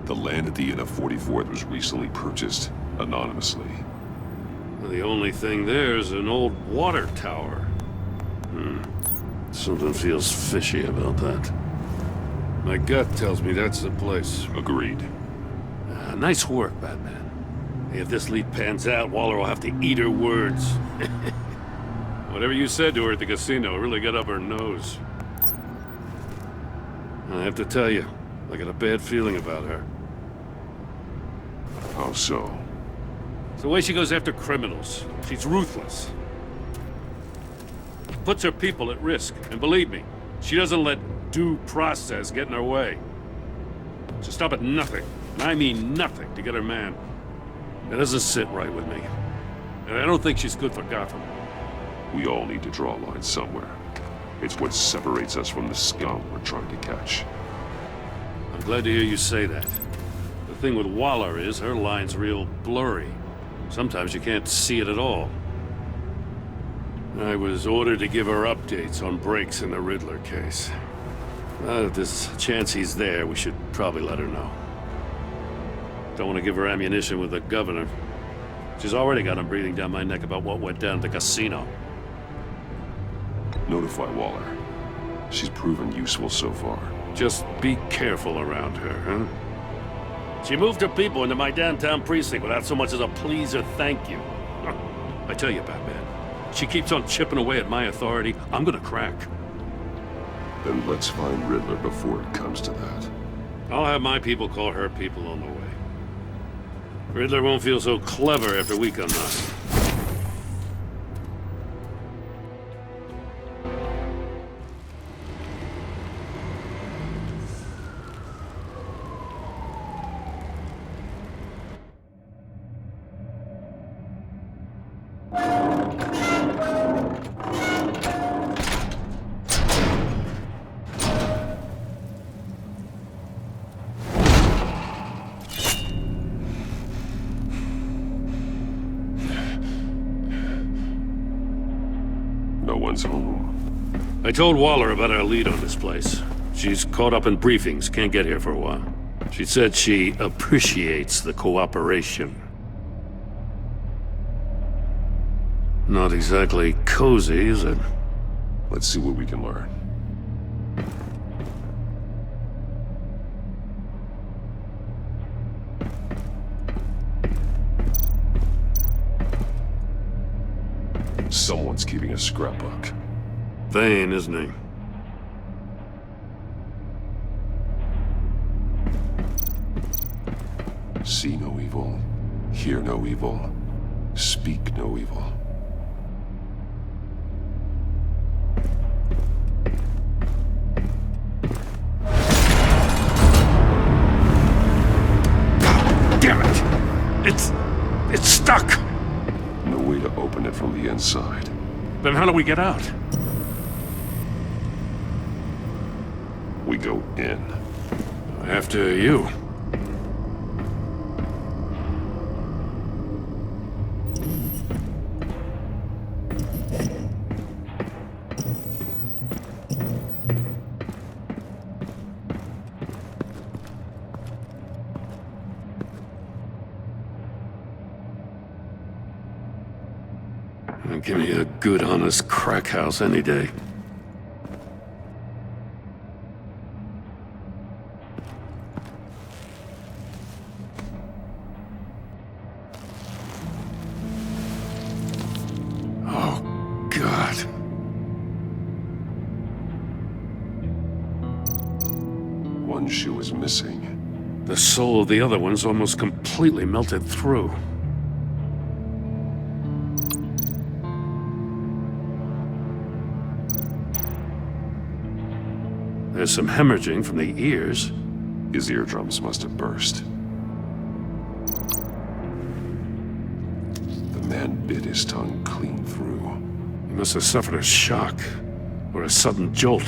The land at the end of 44th was recently purchased, anonymously. The only thing there is an old water tower. Something feels fishy about that. My gut tells me that's the place. Agreed. Nice work, Batman. If this lead pans out, Waller will have to eat her words. Whatever you said to her at the casino really got up her nose. I have to tell you, I got a bad feeling about her. How so? It's the way she goes after criminals. She's ruthless. Puts her people at risk. And believe me, she doesn't let due process get in her way. She'll stop at nothing, and I mean nothing, to get her man. That doesn't sit right with me. And I don't think she's good for Gotham. We all need to draw a line somewhere. It's what separates us from the scum we're trying to catch. I'm glad to hear you say that. The thing with Waller is her line's real blurry. Sometimes you can't see it at all. I was ordered to give her updates on breaks in the Riddler case. If there's a chance he's there, we should probably let her know. Don't want to give her ammunition with the governor. She's already got him breathing down my neck about what went down at the casino. Notify Waller. She's proven useful so far. Just be careful around her, huh? She moved her people into my downtown precinct without so much as a please or thank you. I tell you, Batman, she keeps on chipping away at my authority, I'm gonna crack. Then let's find Riddler before it comes to that. I'll have my people call her people on the way. Riddler won't feel so clever after we come knocking. Home. I told Waller about our lead on this place. She's caught up in briefings, can't get here for a while. She said she appreciates the cooperation. Not exactly cozy, is it? Let's see what we can learn. Someone's keeping a scrapbook. Vane, isn't he? See no evil, hear no evil, speak no evil. Damn it! It's stuck! No way to open it from the inside. Then how do we get out? We go in. After you. Give me a good, honest crack house any day. Oh, God. One shoe is missing. The soul of the other one's almost completely melted through. There's some hemorrhaging from the ears. His eardrums must have burst. The man bit his tongue clean through. He must have suffered a shock, or a sudden jolt.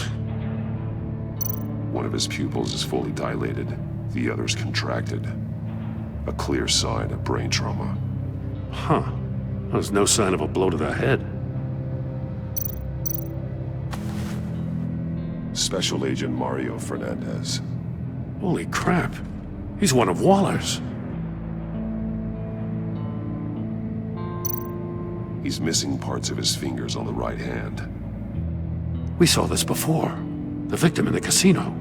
One of his pupils is fully dilated, the other's contracted. A clear sign of brain trauma. Huh. There's no sign of a blow to the head. Special Agent Mario Fernandez. Holy crap. He's one of Waller's. He's missing parts of his fingers on the right hand. We saw this before. The victim in the casino.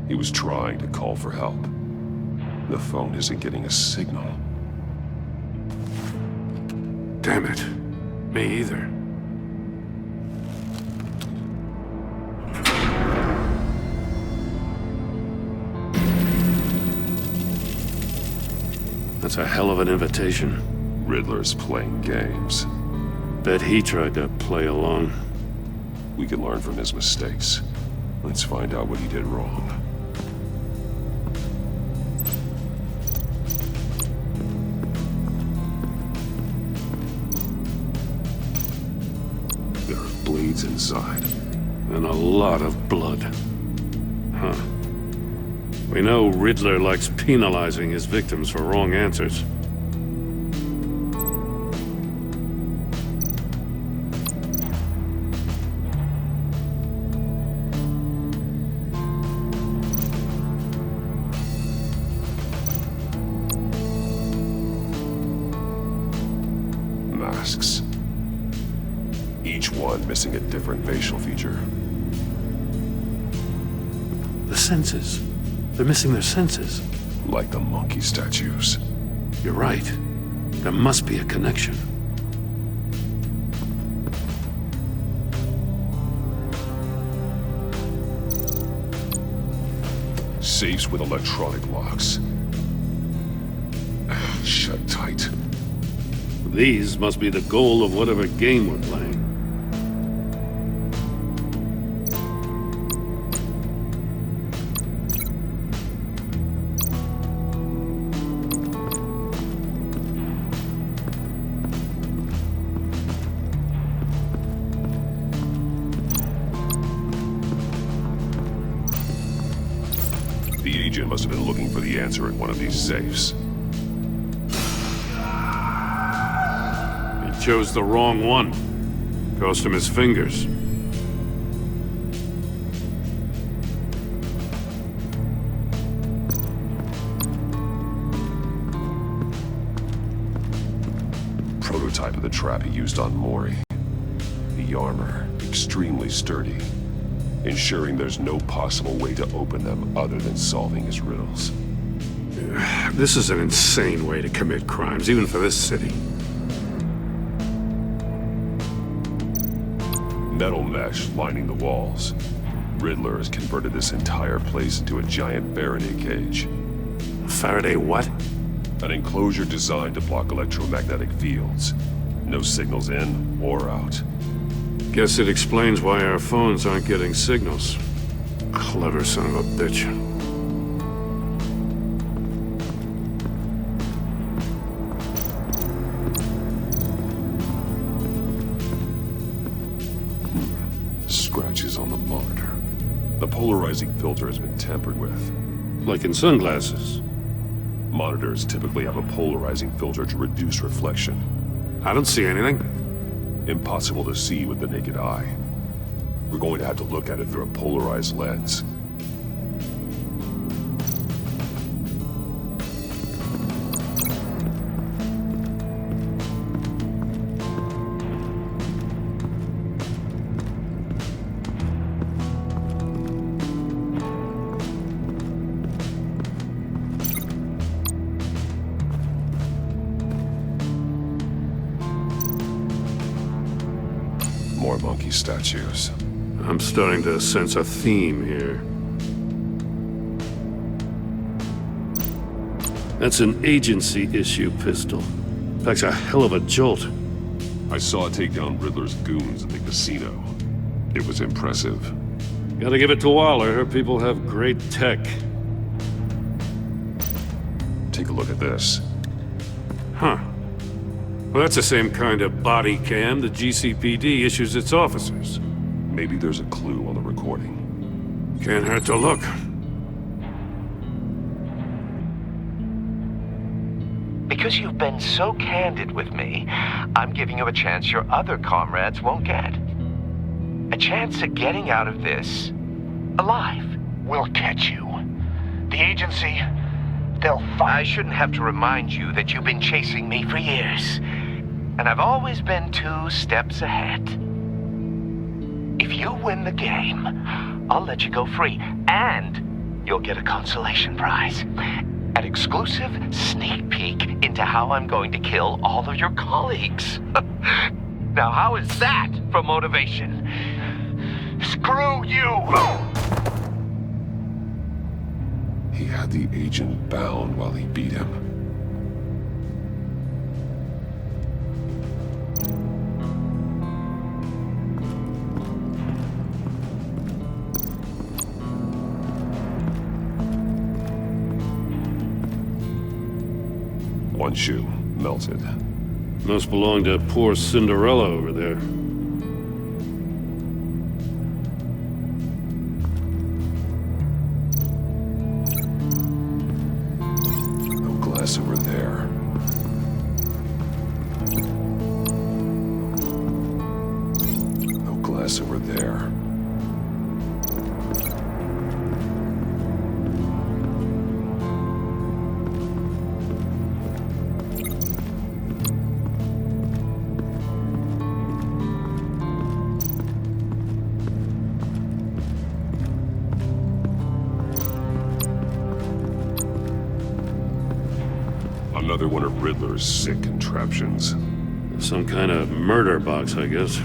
He was trying to call for help. The phone isn't getting a signal. Damn it. Me either. That's a hell of an invitation. Riddler's playing games. Bet he tried to play along. We can learn from his mistakes. Let's find out what he did wrong. There are blades inside. And a lot of blood. Huh. We know Riddler likes penalizing his victims for wrong answers. Masks. Each one missing a different facial feature. The senses. They're missing their senses. Like the monkey statues. You're right. There must be a connection. Safes with electronic locks. Shut tight. These must be the goal of whatever game we're playing. The agent must have been looking for the answer in one of these safes. He chose the wrong one. Cost him his fingers. Prototype of the trap he used on Mori. The armor, extremely sturdy, ensuring there's no possible way to open them other than solving his riddles. This is an insane way to commit crimes, even for this city. Metal mesh lining the walls. Riddler has converted this entire place into a giant Faraday cage. Faraday what? An enclosure designed to block electromagnetic fields. No signals in or out. Guess it explains why our phones aren't getting signals. Clever son of a bitch. Scratches on the monitor. The polarizing filter has been tampered with. Like in sunglasses. Monitors typically have a polarizing filter to reduce reflection. I don't see anything. Impossible to see with the naked eye. We're going to have to look at it through a polarized lens. More monkey statues. I'm starting to sense a theme here. That's an agency-issue pistol. Packs a hell of a jolt. I saw it take down Riddler's goons at the casino. It was impressive. Gotta give it to Waller. Her people have great tech. Take a look at this. Huh. Well, that's the same kind of body cam the GCPD issues its officers. Maybe there's a clue on the recording. Can't hurt to look. Because you've been so candid with me, I'm giving you a chance your other comrades won't get. A chance at getting out of this alive. We'll catch you. The agency, they'll find... I shouldn't have to remind you that you've been chasing me for years. And I've always been 2 steps ahead. If you win the game, I'll let you go free. And you'll get a consolation prize. An exclusive sneak peek into how I'm going to kill all of your colleagues. Now, how is that for motivation? Screw you! He had the agent bound while he beat him. One shoe, melted. Must belong to poor Cinderella over there. No glass over there. No glass over there. Another one of Riddler's sick contraptions. Some kind of murder box, I guess.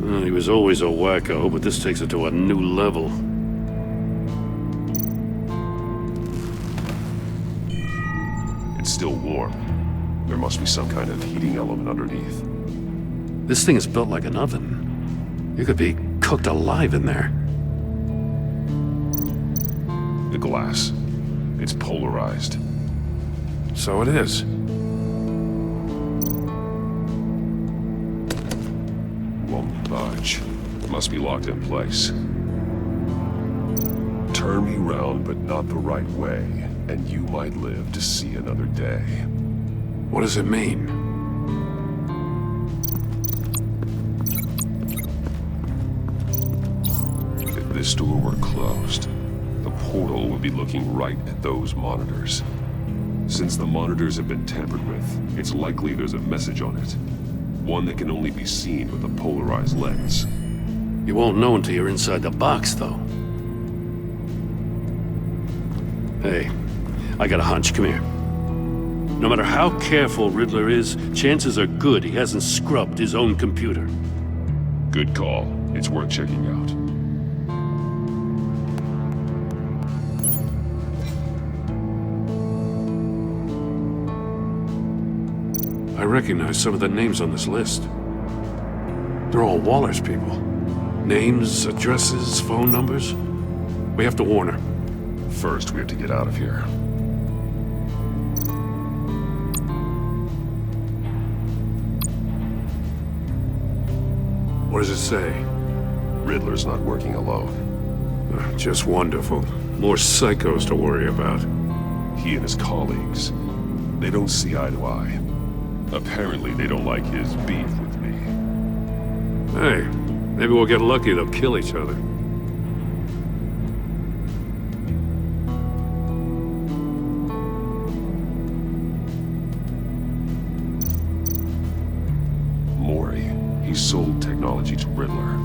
Well, he was always a wacko, but this takes it to a new level. It's still warm. There must be some kind of heating element underneath. This thing is built like an oven. You could be cooked alive in there. The glass. It's polarized. So it is. Won't budge. Must be locked in place. Turn me round, but not the right way, and you might live to see another day. What does it mean? If this door were closed, the portal would be looking right at those monitors. Since the monitors have been tampered with, it's likely there's a message on it. One that can only be seen with a polarized lens. You won't know until you're inside the box, though. Hey, I got a hunch. Come here. No matter how careful Riddler is, chances are good he hasn't scrubbed his own computer. Good call. It's worth checking out. I recognize some of the names on this list. They're all Waller's people. Names, addresses, phone numbers. We have to warn her. First, we have to get out of here. What does it say? Riddler's not working alone. Just wonderful. More psychos to worry about. He and his colleagues, they don't see eye to eye. Apparently, they don't like his beef with me. Hey, maybe we'll get lucky they'll kill each other. Mori, he sold technology to Riddler.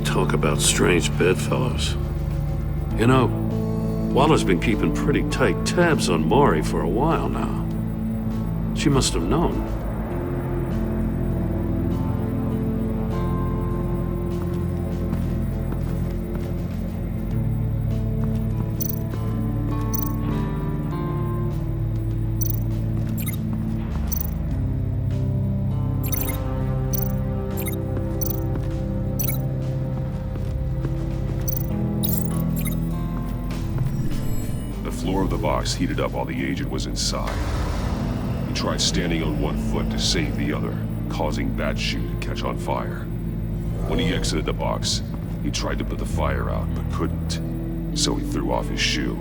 Talk about strange bedfellows. You know, Waller's been keeping pretty tight tabs on Mori for a while now. She must have known. The floor of the box heated up while the agent was inside. He tried standing on one foot to save the other, causing that shoe to catch on fire. When he exited the box, he tried to put the fire out, but couldn't, so he threw off his shoe.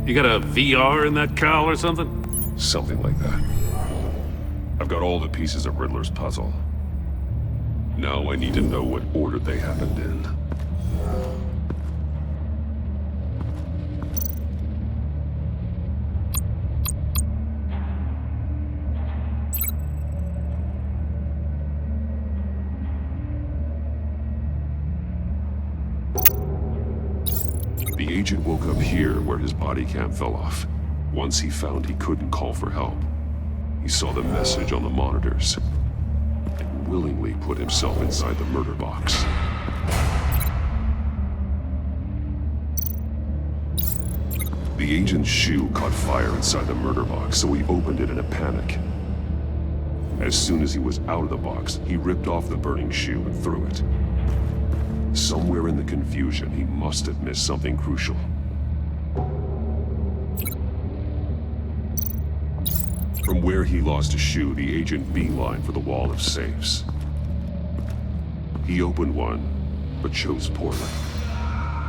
You got a VR in that cowl or something? Something like that. I've got all the pieces of Riddler's puzzle. Now I need to know what order they happened in. The agent woke up here where his body cam fell off. Once he found he couldn't call for help, he saw the message on the monitors and willingly put himself inside the murder box. The agent's shoe caught fire inside the murder box, so he opened it in a panic. As soon as he was out of the box, he ripped off the burning shoe and threw it. Somewhere in the confusion, he must have missed something crucial. From where he lost a shoe, the agent beelined for the wall of safes. He opened one, but chose poorly.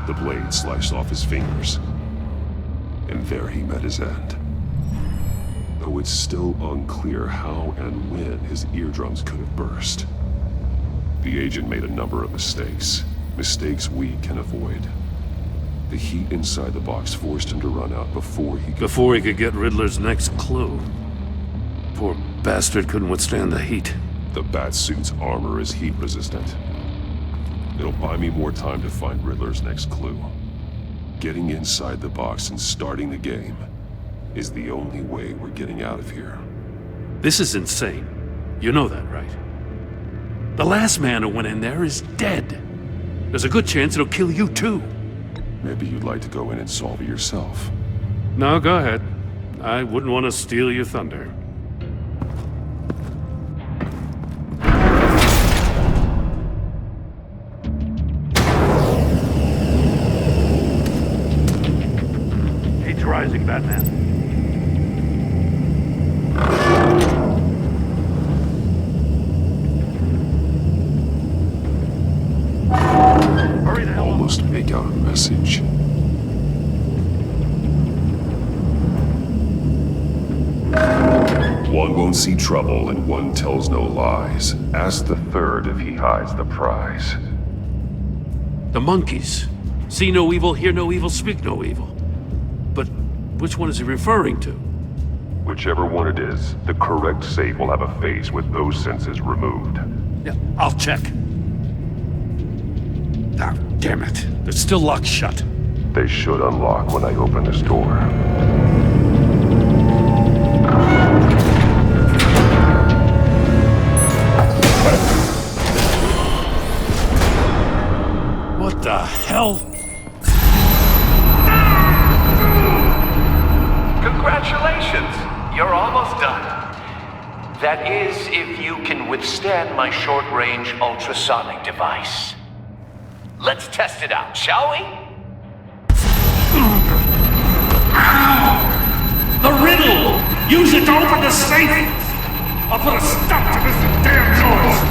The blade sliced off his fingers. And there he met his end. Though it's still unclear how and when his eardrums could have burst. The agent made a number of mistakes. Mistakes we can avoid. The heat inside the box forced him to run out before he could get Riddler's next clue. Poor bastard couldn't withstand the heat. The Batsuit's armor is heat resistant. It'll buy me more time to find Riddler's next clue. Getting inside the box and starting the game is the only way we're getting out of here. This is insane. You know that, right? The last man who went in there is dead. There's a good chance it'll kill you too. Maybe you'd like to go in and solve it yourself. No, go ahead. I wouldn't want to steal your thunder. Heat's rising, Batman. Almost make out a message. One won't see trouble and one tells no lies. Ask the third if he hides the prize. The monkeys. See no evil, hear no evil, speak no evil. But which one is he referring to? Whichever one it is, the correct safe will have a face with those senses removed. Yeah, I'll check. Ah, damn it. They're still locked shut. They should unlock when I open this door. What the hell? Congratulations! You're almost done. That is, if you can withstand my short-range ultrasonic device. Let's test it out, shall we? The riddle! Use it to open the safe! I'll put a stop to this damn noise!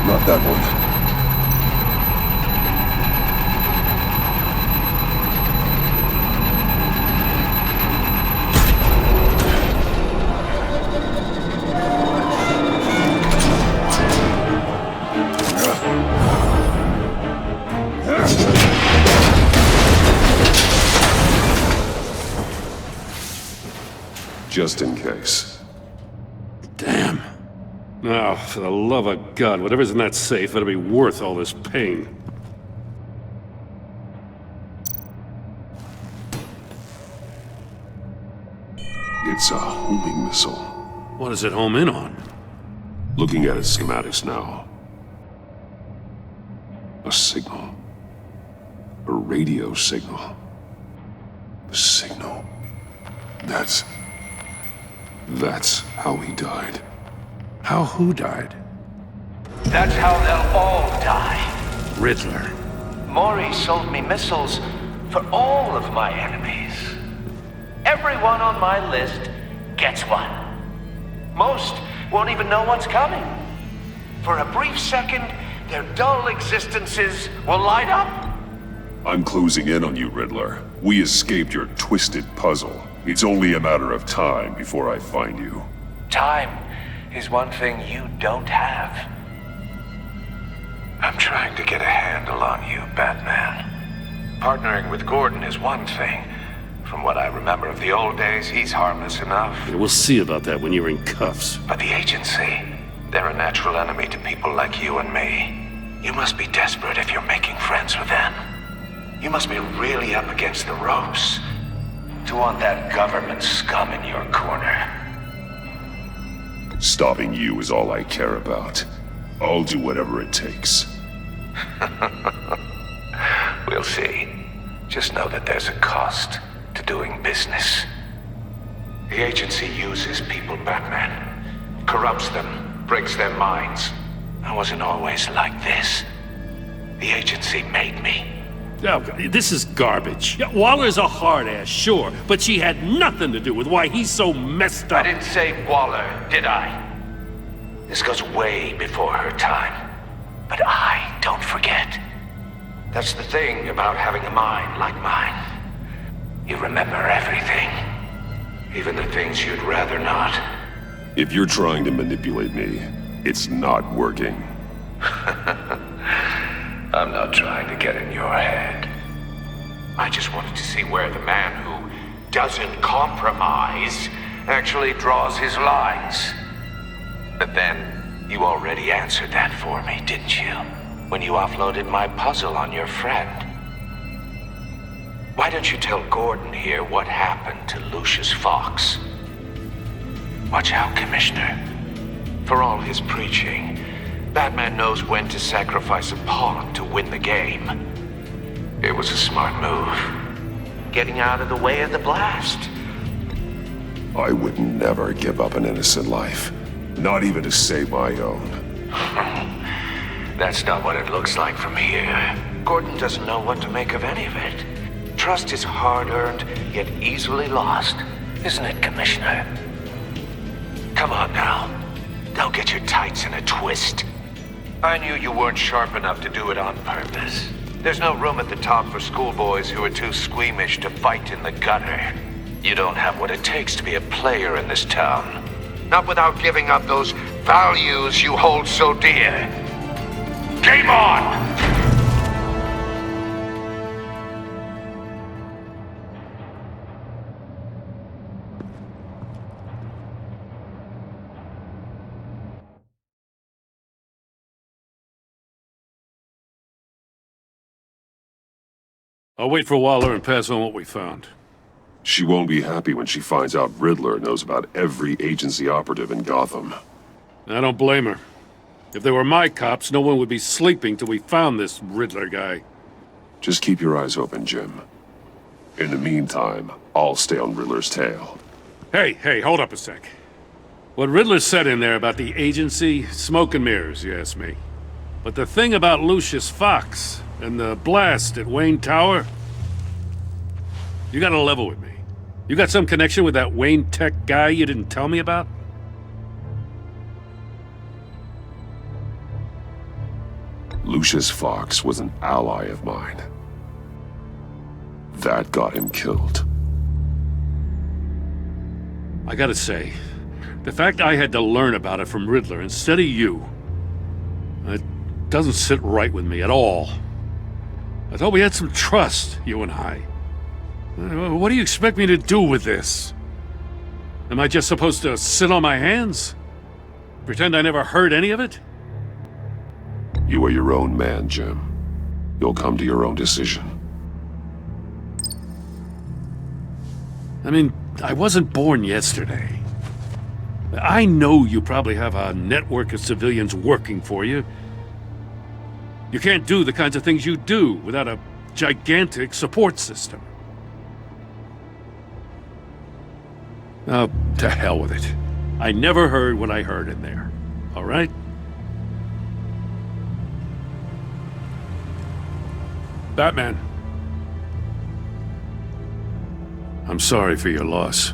Not that one. Just in case. Damn. Now, for the love of God, whatever's in that safe better be worth all this pain. It's a homing missile. What does it home in on? Looking at its schematics now. A signal. A radio signal. A signal. That's how he died. How who died? That's how they'll all die. Riddler. Maury sold me missiles for all of my enemies. Everyone on my list gets one. Most won't even know what's coming. For a brief second, their dull existences will light up. I'm closing in on you, Riddler. We escaped your twisted puzzle. It's only a matter of time before I find you. Time is one thing you don't have. I'm trying to get a handle on you, Batman. Partnering with Gordon is one thing. From what I remember of the old days, he's harmless enough. Yeah, we'll see about that when you're in cuffs. But the agency, they're a natural enemy to people like you and me. You must be desperate if you're making friends with them. You must be really up against the ropes to want that government scum in your corner. Stopping you is all I care about. I'll do whatever it takes. We'll see. Just know that there's a cost to doing business. The agency uses people, Batman. Corrupts them, breaks their minds. I wasn't always like this. The agency made me. Oh, this is garbage. Yeah, Waller's a hard-ass, sure, but she had nothing to do with why he's so messed up. I didn't say Waller, did I? This goes way before her time. But I don't forget. That's the thing about having a mind like mine. You remember everything. Even the things you'd rather not. If you're trying to manipulate me, it's not working. I'm not trying to get in your head. I just wanted to see where the man who doesn't compromise actually draws his lines. But then, you already answered that for me, didn't you? When you offloaded my puzzle on your friend. Why don't you tell Gordon here what happened to Lucius Fox? Watch out, Commissioner. For all his preaching, Batman knows when to sacrifice a pawn to win the game. It was a smart move. Getting out of the way of the blast. I would never give up an innocent life. Not even to save my own. That's not what it looks like from here. Gordon doesn't know what to make of any of it. Trust is hard-earned, yet easily lost. Isn't it, Commissioner? Come on now. Don't get your tights in a twist. I knew you weren't sharp enough to do it on purpose. There's no room at the top for schoolboys who are too squeamish to fight in the gutter. You don't have what it takes to be a player in this town. Not without giving up those values you hold so dear. Game on! I'll wait for Waller and pass on what we found. She won't be happy when she finds out Riddler knows about every agency operative in Gotham. I don't blame her. If they were my cops, no one would be sleeping till we found this Riddler guy. Just keep your eyes open, Jim. In the meantime, I'll stay on Riddler's tail. Hey, hold up a sec. What Riddler said in there about the agency, smoke and mirrors, you ask me. But the thing about Lucius Fox and the blast at Wayne Tower, you gotta level with me. You got some connection with that Wayne Tech guy you didn't tell me about? Lucius Fox was an ally of mine. That got him killed. I gotta say, the fact I had to learn about it from Riddler instead of you, it doesn't sit right with me at all. I thought we had some trust, you and I. What do you expect me to do with this? Am I just supposed to sit on my hands? Pretend I never heard any of it? You are your own man, Jim. You'll come to your own decision. I mean, I wasn't born yesterday. I know you probably have a network of civilians working for you. You can't do the kinds of things you do without a gigantic support system. Oh, to hell with it. I never heard what I heard in there. All right? Batman. I'm sorry for your loss.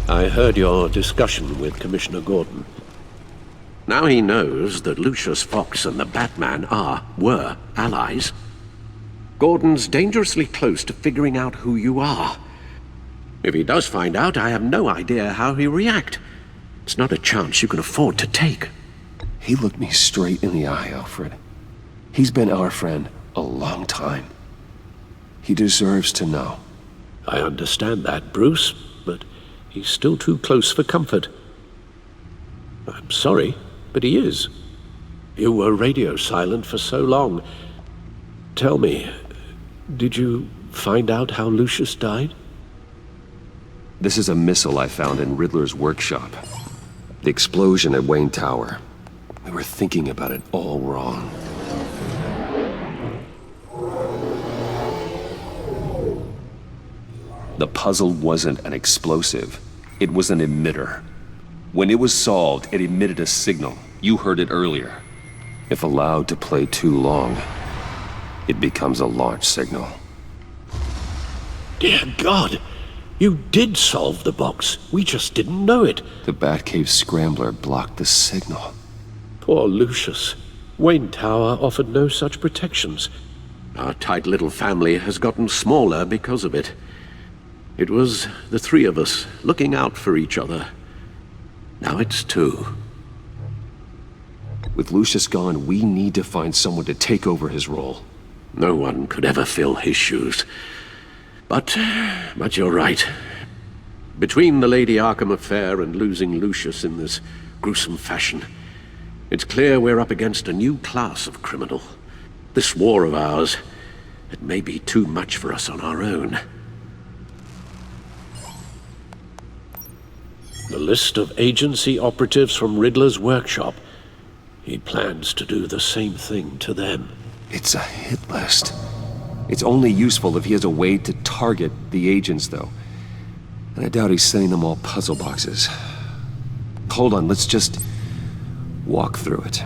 I heard your discussion with Commissioner Gordon. Now he knows that Lucius Fox and the Batman were allies. Gordon's dangerously close to figuring out who you are. If he does find out, I have no idea how he'll react. It's not a chance you can afford to take. He looked me straight in the eye, Alfred. He's been our friend a long time. He deserves to know. I understand that, Bruce, but he's still too close for comfort. I'm sorry, but he is. You were radio silent for so long. Tell me, did you find out how Lucius died? This is a missile I found in Riddler's workshop. The explosion at Wayne Tower. We were thinking about it all wrong. The puzzle wasn't an explosive. It was an emitter. When it was solved, it emitted a signal. You heard it earlier. If allowed to play too long, it becomes a launch signal. Dear God! You did solve the box. We just didn't know it. The Batcave scrambler blocked the signal. Poor Lucius. Wayne Tower offered no such protections. Our tight little family has gotten smaller because of it. It was the three of us looking out for each other. Now it's two. With Lucius gone, we need to find someone to take over his role. No one could ever fill his shoes. But you're right. Between the Lady Arkham affair and losing Lucius in this gruesome fashion, it's clear we're up against a new class of criminal. This war of ours, it may be too much for us on our own. The list of agency operatives from Riddler's workshop. He plans to do the same thing to them. It's a hit list. It's only useful if he has a way to target the agents, though. And I doubt he's sending them all puzzle boxes. Hold on, let's just walk through it.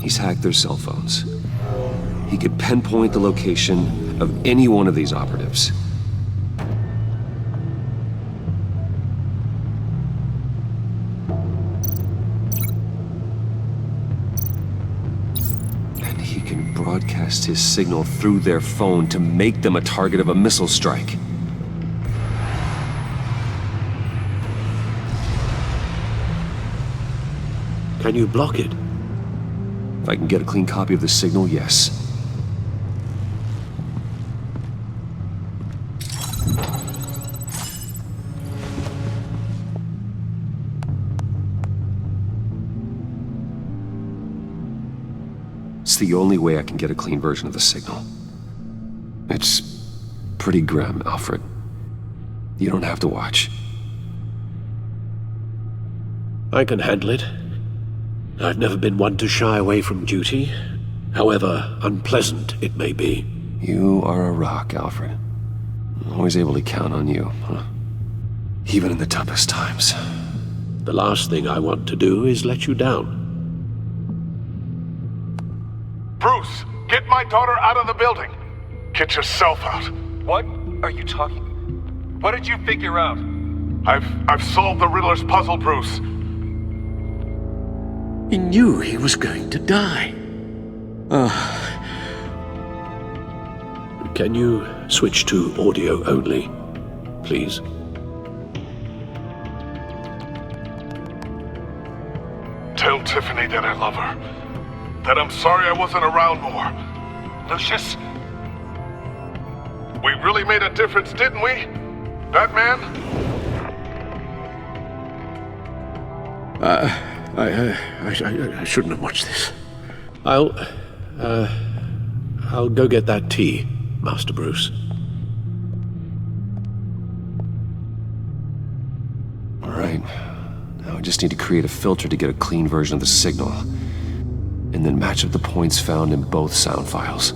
He's hacked their cell phones. He could pinpoint the location of any one of these operatives. And he can broadcast his signal through their phone to make them a target of a missile strike. Can you block it? If I can get a clean copy of the signal, yes. It's the only way I can get a clean version of the signal. It's pretty grim, Alfred. You don't have to watch. I can handle it. I've never been one to shy away from duty, however unpleasant it may be. You are a rock, Alfred. I'm always able to count on you, huh? Even in the toughest times. The last thing I want to do is let you down. Bruce, get my daughter out of the building. Get yourself out. What are you talking? What did you figure out? I've solved the Riddler's puzzle, Bruce. He knew he was going to die. Can you switch to audio only, please? Tell Tiffany that I love her. That I'm sorry I wasn't around more. Lucius? We really made a difference, didn't we? Batman? I shouldn't have watched this. I'll go get that tea, Master Bruce. All right. Now I just need to create a filter to get a clean version of the signal, and then match up the points found in both sound files.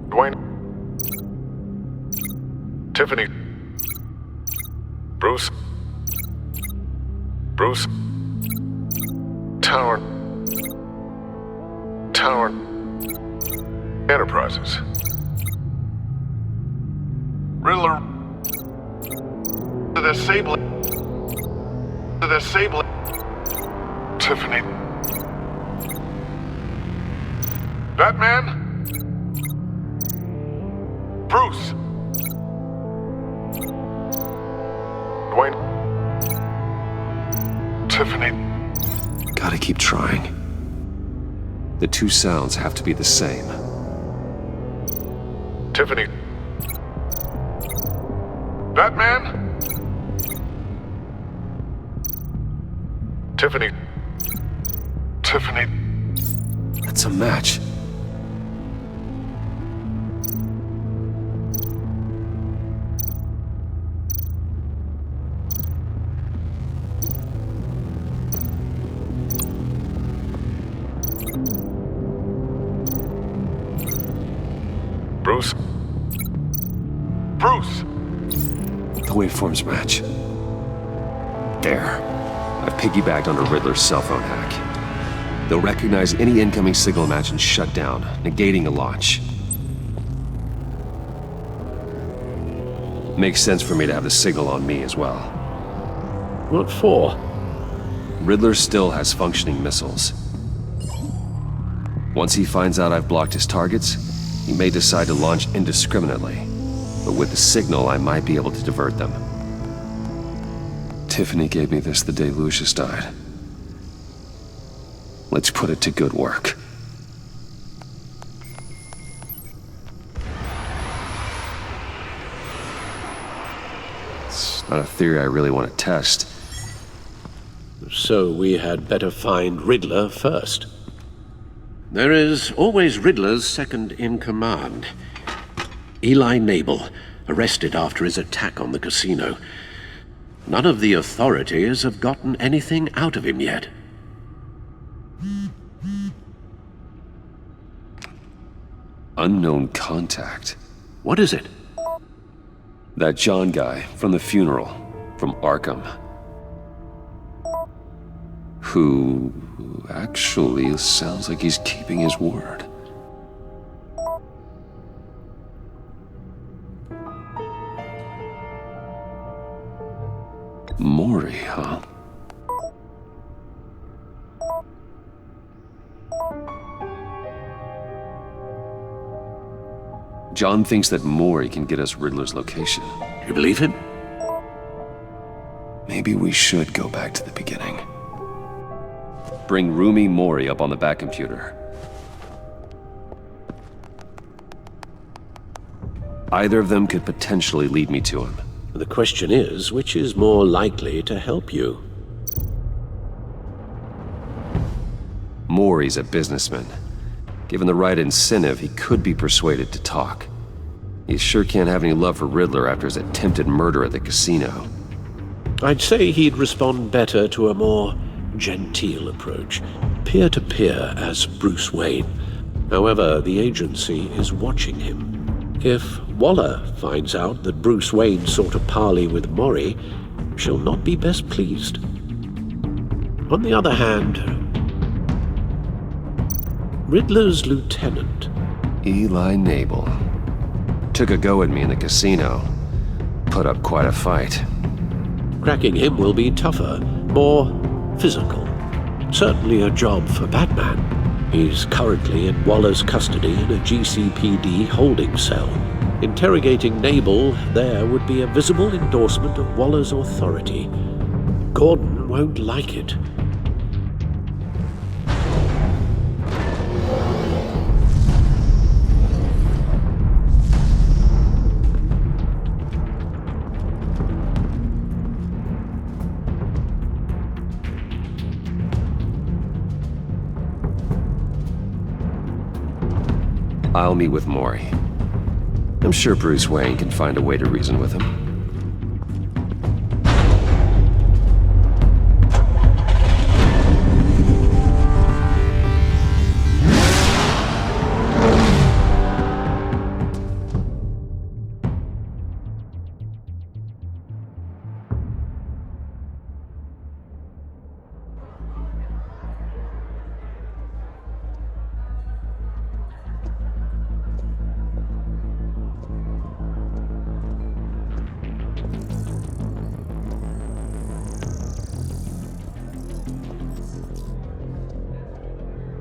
Dwayne? Tiffany? Bruce? Bruce? Tower Enterprises. Riddler Disable. Tiffany. Batman? Bruce? Dwayne? Tiffany? Gotta keep trying. The two sounds have to be the same. Tiffany? Batman? Tiffany? Tiffany? That's a match. Bruce? Bruce! The waveforms match. There. I've piggybacked onto Riddler's cell phone hack. They'll recognize any incoming signal match and shut down, negating a launch. Makes sense for me to have the signal on me as well. What for? Riddler still has functioning missiles. Once he finds out I've blocked his targets, he may decide to launch indiscriminately. But with the signal, I might be able to divert them. Tiffany gave me this the day Lucius died. Let's put it to good work. It's not a theory I really want to test. So we had better find Riddler first. There is always Riddler's second in command. Eli Nabel, arrested after his attack on the casino. None of the authorities have gotten anything out of him yet. Unknown contact. What is it? That John guy from the funeral, from Arkham. Who actually sounds like he's keeping his word. Maury, huh? John thinks that Maury can get us Riddler's location. You believe him? Maybe we should go back to the beginning. Bring Rumi Maury up on the back computer. Either of them could potentially lead me to him. The question is, which is more likely to help you? Maury's a businessman. Given the right incentive, he could be persuaded to talk. He sure can't have any love for Riddler after his attempted murder at the casino. I'd say he'd respond better to a more genteel approach, peer-to-peer as Bruce Wayne. However, the agency is watching him. If Waller finds out that Bruce Wayne sought a parley with Maury, she'll not be best pleased. On the other hand, Riddler's lieutenant, Eli Nabel, took a go at me in the casino. Put up quite a fight. Cracking him will be tougher, more physical. Certainly a job for Batman. He's currently in Waller's custody in a GCPD holding cell. Interrogating Nabel there would be a visible endorsement of Waller's authority. Gordon won't like it. I'll meet with Maury. I'm sure Bruce Wayne can find a way to reason with him.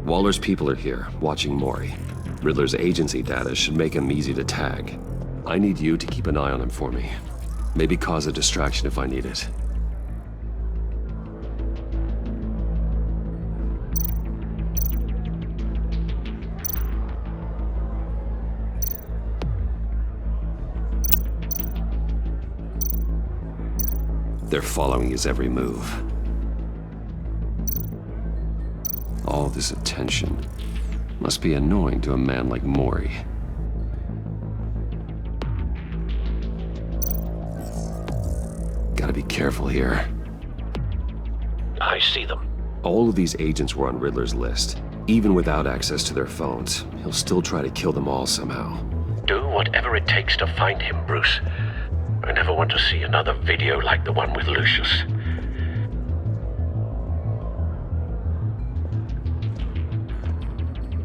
Waller's people are here, watching Mori. Riddler's agency data should make him easy to tag. I need you to keep an eye on him for me. Maybe cause a distraction if I need it. They're following his every move. All this attention must be annoying to a man like Mori. Gotta be careful here. I see them. All of these agents were on Riddler's list. Even without access to their phones, he'll still try to kill them all somehow. Do whatever it takes to find him, Bruce. I never want to see another video like the one with Lucius.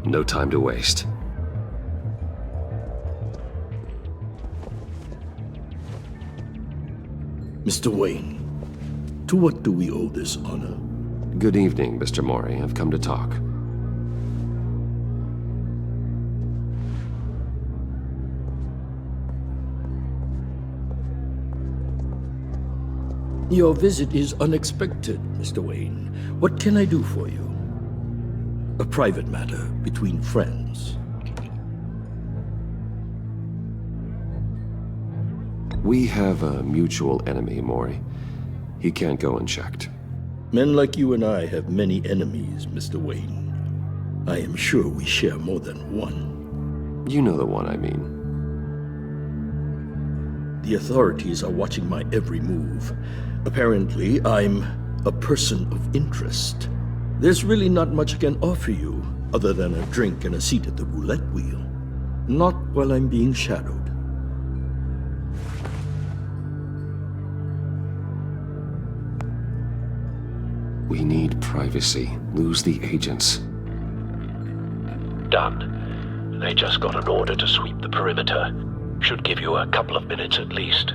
No time to waste. Mr. Wayne, to what do we owe this honor? Good evening, Mr. Mori. I've come to talk. Your visit is unexpected, Mr. Wayne. What can I do for you? A private matter between friends. We have a mutual enemy, Mori. He can't go unchecked. Men like you and I have many enemies, Mr. Wayne. I am sure we share more than one. You know the one I mean. The authorities are watching my every move. Apparently, I'm a person of interest. There's really not much I can offer you, other than a drink and a seat at the roulette wheel. Not while I'm being shadowed. We need privacy. Lose the agents. Done. They just got an order to sweep the perimeter. Should give you a couple of minutes at least.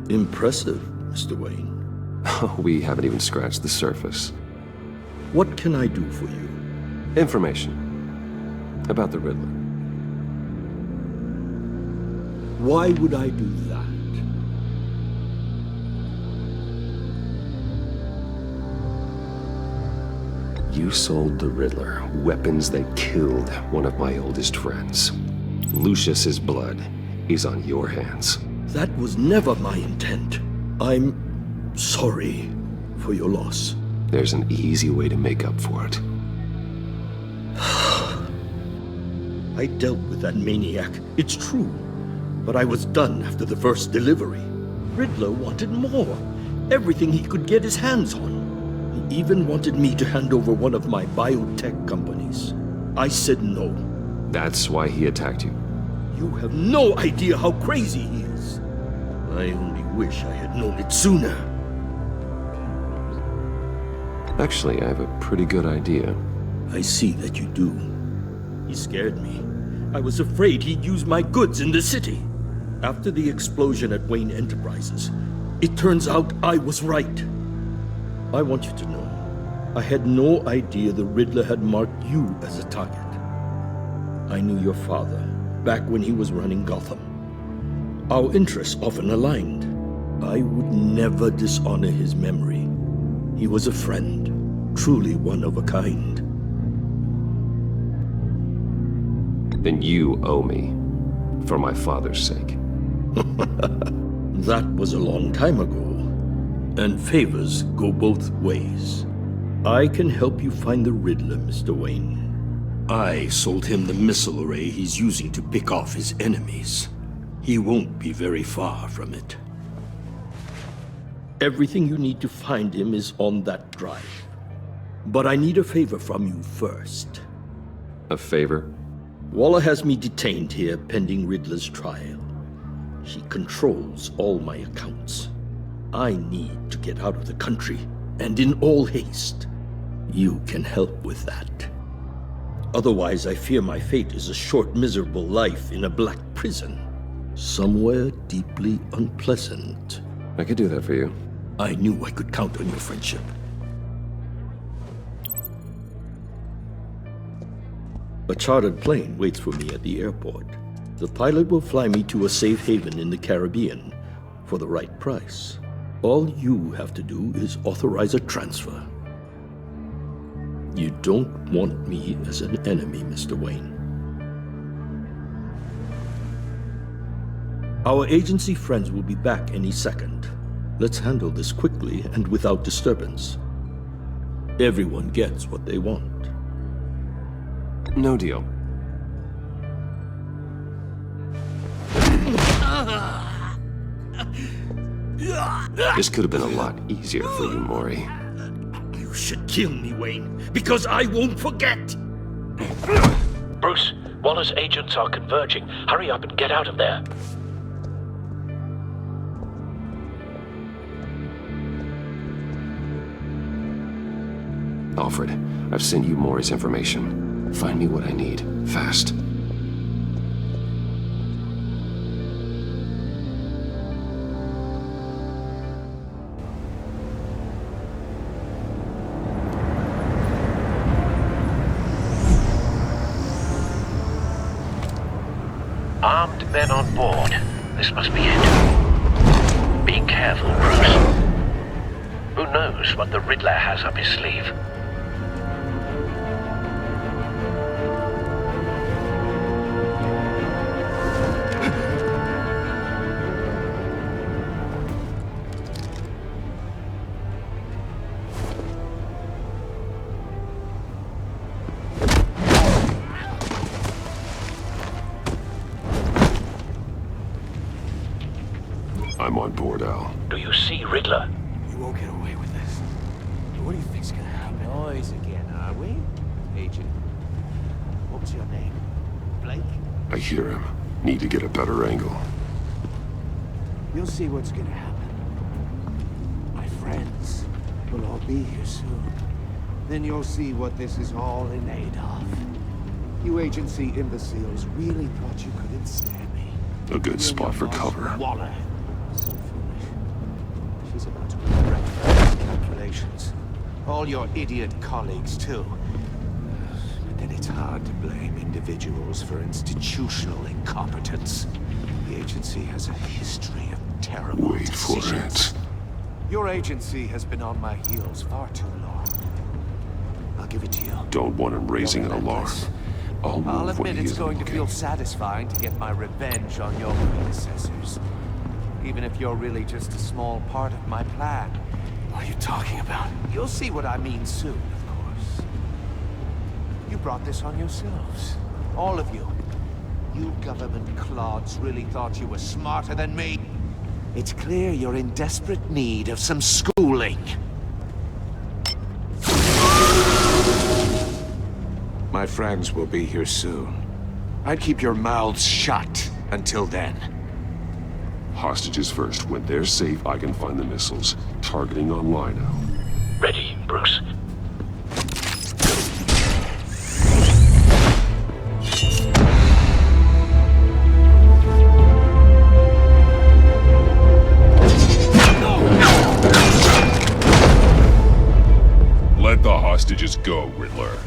Impressive, Mr. Wayne. We haven't even scratched the surface. What can I do for you? Information. About the Riddler. Why would I do that? You sold the Riddler weapons that killed one of my oldest friends. Lucius's blood is on your hands. That was never my intent. I'm sorry for your loss. There's an easy way to make up for it. I dealt with that maniac, it's true. But I was done after the first delivery. Riddler wanted more. Everything he could get his hands on. He even wanted me to hand over one of my biotech companies. I said no. That's why he attacked you. You have no idea how crazy he is. I only wish I had known it sooner. Actually, I have a pretty good idea. I see that you do. He scared me. I was afraid he'd use my goods in the city. After the explosion at Wayne Enterprises, it turns out I was right. I want you to know, I had no idea the Riddler had marked you as a target. I knew your father back when he was running Gotham. Our interests often aligned. I would never dishonor his memory. He was a friend, truly one of a kind. Then you owe me, for my father's sake. That was a long time ago, and favors go both ways. I can help you find the Riddler, Mr. Wayne. I sold him the missile array he's using to pick off his enemies. He won't be very far from it. Everything you need to find him is on that drive. But I need a favor from you first. A favor? Waller has me detained here pending Riddler's trial. She controls all my accounts. I need to get out of the country, and in all haste. You can help with that. Otherwise, I fear my fate is a short, miserable life in a black prison. Somewhere deeply unpleasant. I could do that for you. I knew I could count on your friendship. A chartered plane waits for me at the airport. The pilot will fly me to a safe haven in the Caribbean for the right price. All you have to do is authorize a transfer. You don't want me as an enemy, Mr. Wayne. Our agency friends will be back any second. Let's handle this quickly and without disturbance. Everyone gets what they want. No deal. This could have been a lot easier for you, Maury. You should kill me, Wayne, because I won't forget! Bruce, Waller's agents are converging. Hurry up and get out of there. Alfred, I've sent you Maury's information. Find me what I need, fast. Armed men on board. This must be it. Be careful, Bruce. Who knows what the Riddler has up his sleeve? I'm on board, Al. Do you see Riddler? You won't get away with this. What do you think's gonna happen? Noise again, are we? Agent. What was your name? Blake? I hear him. Need to get a better angle. You'll see what's gonna happen. My friends will all be here soon. Then you'll see what this is all in aid of. You agency imbeciles really thought you could ensnare me. A good spot for cover. Waller. So foolish. She's about to regret her calculations. All your idiot colleagues, too. But then it's hard to blame individuals for institutional incompetence. The agency has a history of terrible Wait for it. Your agency has been on my heels far too long. I'll give it to you. Don't want him raising an alarm. I'll move when admit he it's is going to okay. feel satisfying to get my revenge on your predecessors. Even if you're really just a small part of my plan. What are you talking about? You'll see what I mean soon, of course. You brought this on yourselves. All of you. You government clods really thought you were smarter than me. It's clear you're in desperate need of some schooling. My friends will be here soon. I'd keep your mouths shut until then. Hostages first. When they're safe, I can find the missiles. Targeting online now. Ready, Bruce. Let the hostages go, Riddler.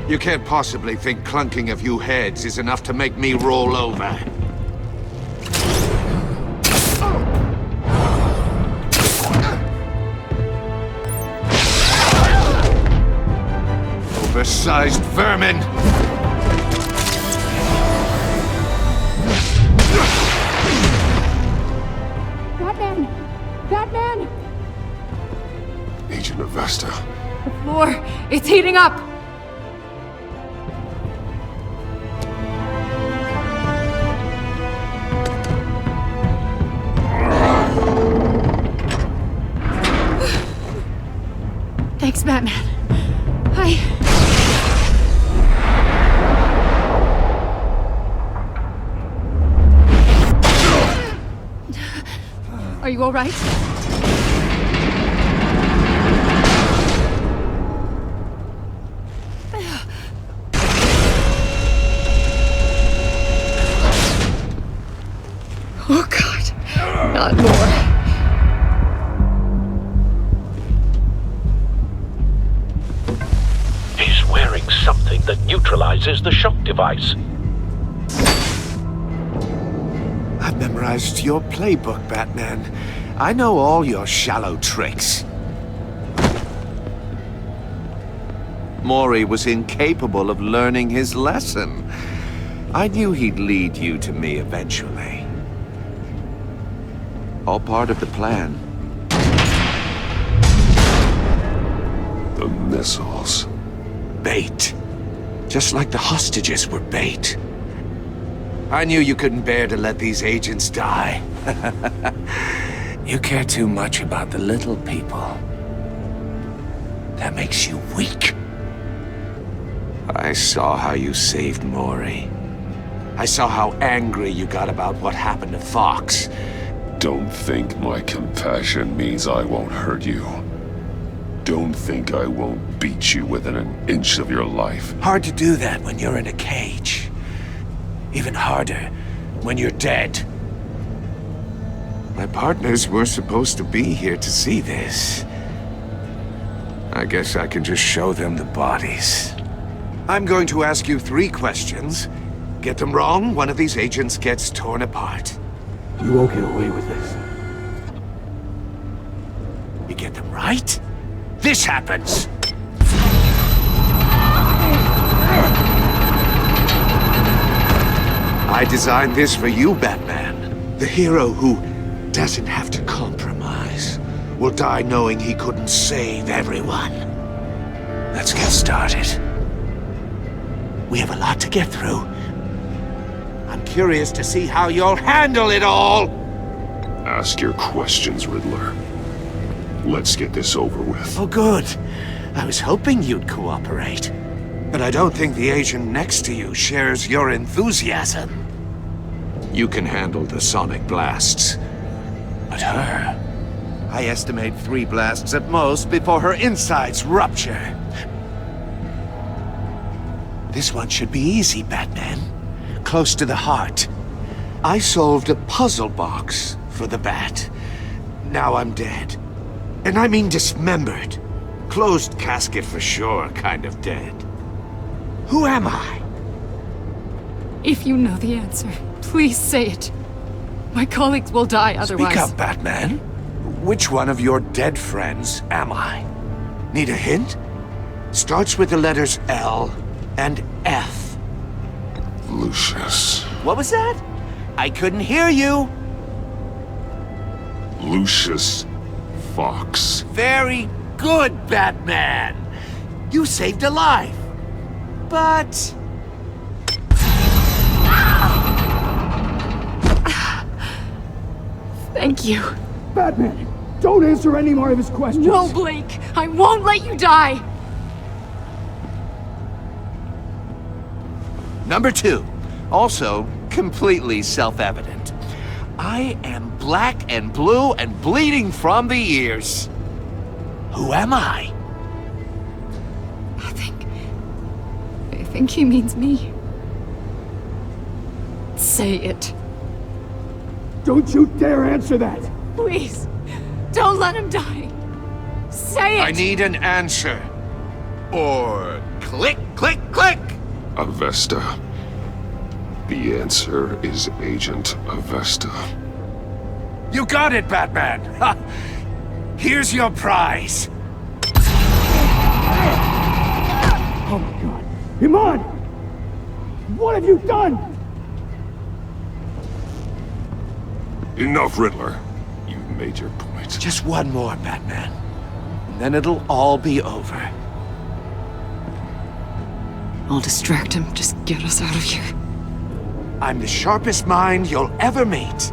You can't possibly think clunking a few heads is enough to make me roll over. Oversized vermin! Batman! Batman! Agent Avesta. The floor, it's heating up! Thanks, Batman. Are you all right? Oh, God. Not more. He's wearing something that neutralizes the shock device. I've memorized your playbook, Batman. I know all your shallow tricks. Mori was incapable of learning his lesson. I knew he'd lead you to me eventually. All part of the plan. The missiles. Bait. Just like the hostages were bait. I knew you couldn't bear to let these agents die. You care too much about the little people. That makes you weak. I saw how you saved Mori. I saw how angry you got about what happened to Fox. Don't think my compassion means I won't hurt you. Don't think I won't beat you within an inch of your life. Hard to do that when you're in a cage. Even harder when you're dead. My partners were supposed to be here to see this. I guess I can just show them the bodies. I'm going to ask you 3 questions. Get them wrong, one of these agents gets torn apart. You won't get away with this. You get them right, this happens! I designed this for you, Batman. The hero who doesn't have to compromise will die knowing he couldn't save everyone. Let's get started. We have a lot to get through. I'm curious to see how you'll handle it all! Ask your questions, Riddler. Let's get this over with. Oh, good. I was hoping you'd cooperate. But I don't think the agent next to you shares your enthusiasm. You can handle the sonic blasts. But her... I estimate 3 blasts at most before her insides rupture. This one should be easy, Batman. Close to the heart. I solved a puzzle box for the Bat. Now I'm dead. And I mean dismembered. Closed casket for sure, kind of dead. Who am I? If you know the answer, please say it. My colleagues will die otherwise. Speak up, Batman. Which one of your dead friends am I? Need a hint? Starts with the letters L and F. Lucius. What was that? I couldn't hear you. Lucius Fox. Very good, Batman. You saved a life. But... Thank you. Batman, don't answer any more of his questions. No, Blake. I won't let you die. Number 2. Also, completely self-evident. I am black and blue and bleeding from the ears. Who am I? I think he means me. Say it. Don't you dare answer that! Please, don't let him die. Say it! I need an answer. Or click, click, click! Avesta. The answer is Agent Avesta. You got it, Batman! Ha. Here's your prize. Oh my god. Iman! What have you done? Enough, Riddler. You've made your point. Just one more, Batman. And then it'll all be over. I'll distract him. Just get us out of here. I'm the sharpest mind you'll ever meet.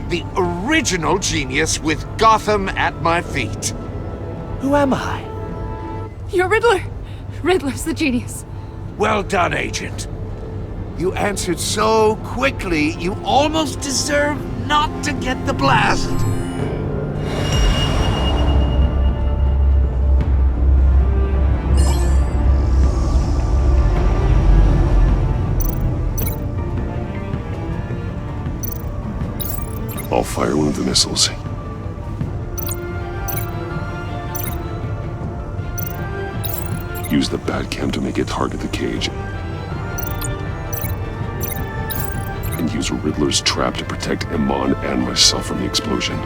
The original genius with Gotham at my feet. Who am I? You're Riddler. Riddler's the genius. Well done, Agent. You answered so quickly, you almost deserve not to get the blast. I'll fire one of the missiles. Use the Batcam to make it target the cage. And use Riddler's trap to protect Iman and myself from the explosion.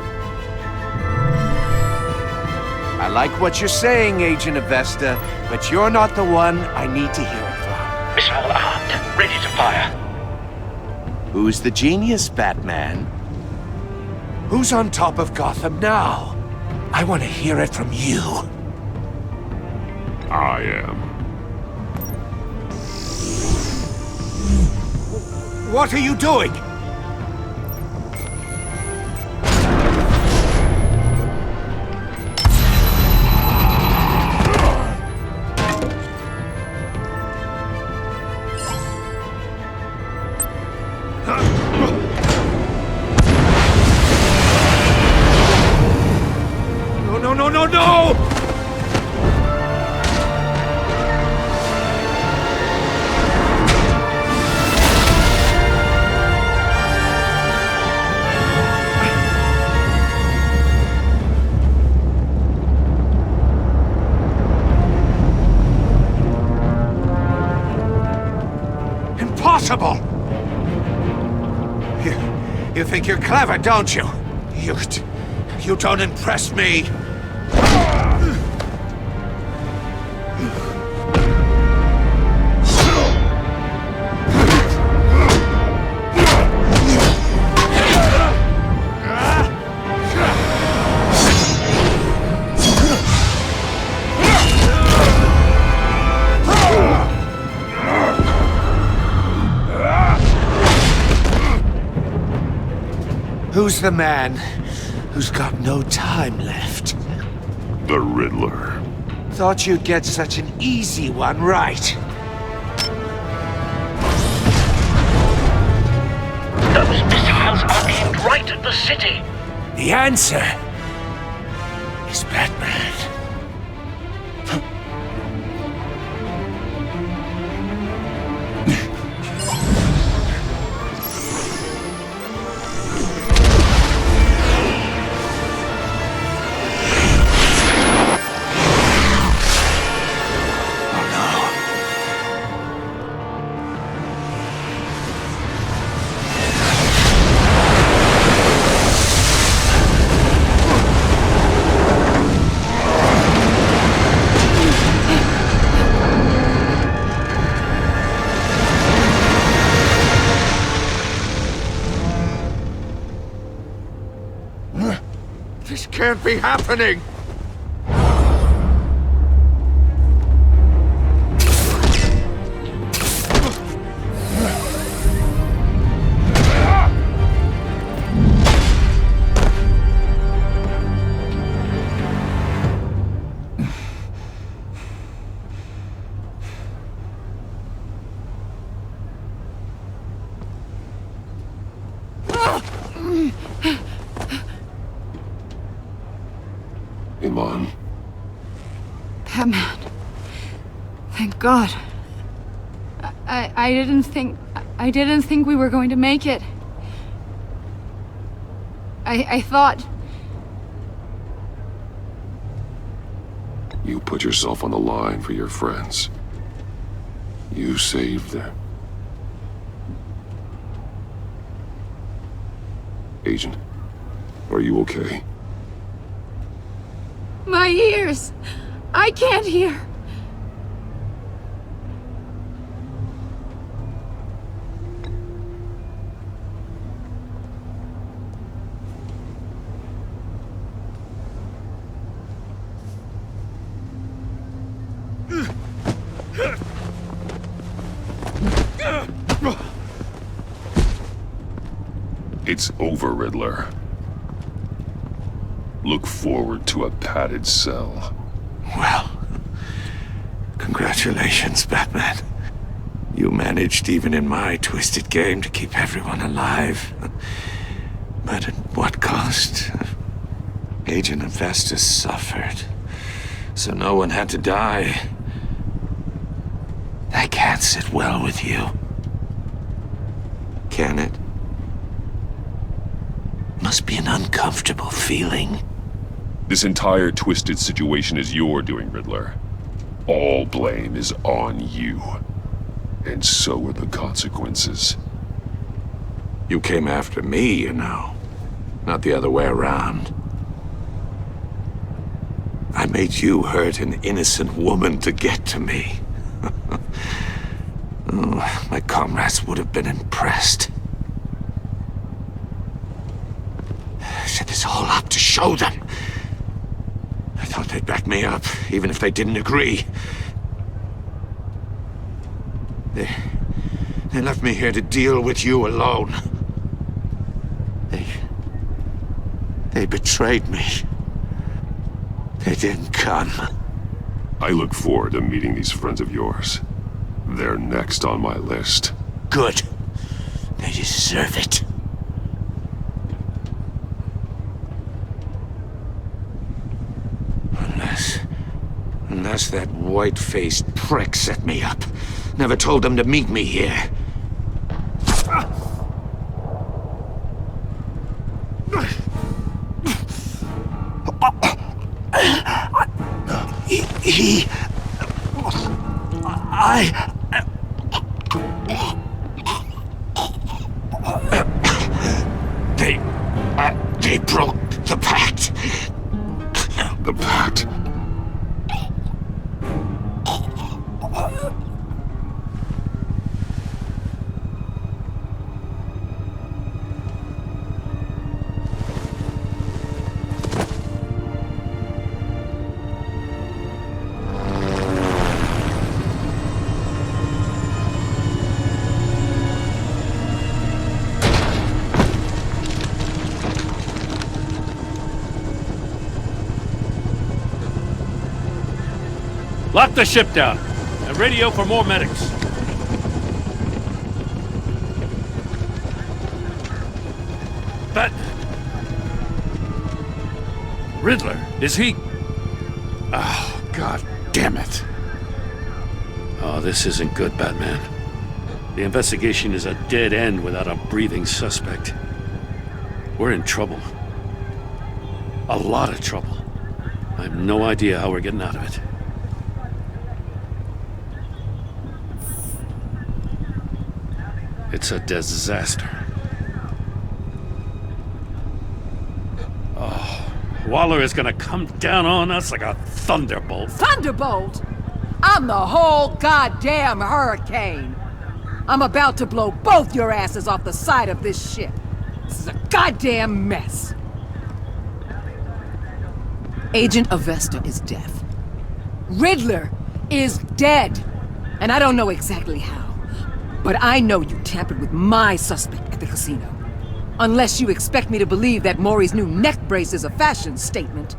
I like what you're saying, Agent Avesta, but you're not the one I need to hear it from. Missile armed, ready to fire. Who's the genius, Batman? Who's on top of Gotham now? I want to hear it from you. I am. What are you doing? No! Impossible! You think you're clever, don't you? You don't impress me. Who's the man who's got no time left? The Riddler. Thought you'd get such an easy one right. Those missiles are aimed right at the city. The answer is Batman. This can't be happening! Iman. Batman. Thank God. I didn't think we were going to make it. I thought... You put yourself on the line for your friends. You saved them. Agent, are you okay? My ears! I can't hear! It's over, Riddler. Look forward to a padded cell. Well, congratulations, Batman. You managed, even in my twisted game, to keep everyone alive. But at what cost? Agent Avesta suffered, so no one had to die. That can't sit well with you. Can it? Must be an uncomfortable feeling. This entire twisted situation is your doing, Riddler. All blame is on you. And so are the consequences. You came after me, you know. Not the other way around. I made you hurt an innocent woman to get to me. Oh, my comrades would have been impressed. I set this all up to show them. I thought they'd back me up, even if they didn't agree. They left me here to deal with you alone. They betrayed me. They didn't come. I look forward to meeting these friends of yours. They're next on my list. Good. They deserve it. Unless that white-faced prick set me up. Never told them to meet me here. They broke the pact. The pact? Lock the ship down and radio for more medics. But Riddler, is he? Oh, God damn it. Oh, this isn't good, Batman. The investigation is a dead end without a breathing suspect. We're in trouble. A lot of trouble. I have no idea how we're getting out of it. It's a disaster. Oh, Waller is gonna come down on us like a thunderbolt. Thunderbolt? I'm the whole goddamn hurricane. I'm about to blow both your asses off the side of this ship. This is a goddamn mess. Agent Avesta is deaf. Riddler is dead. And I don't know exactly how. But I know you tampered with my suspect at the casino. Unless you expect me to believe that Maury's new neck brace is a fashion statement.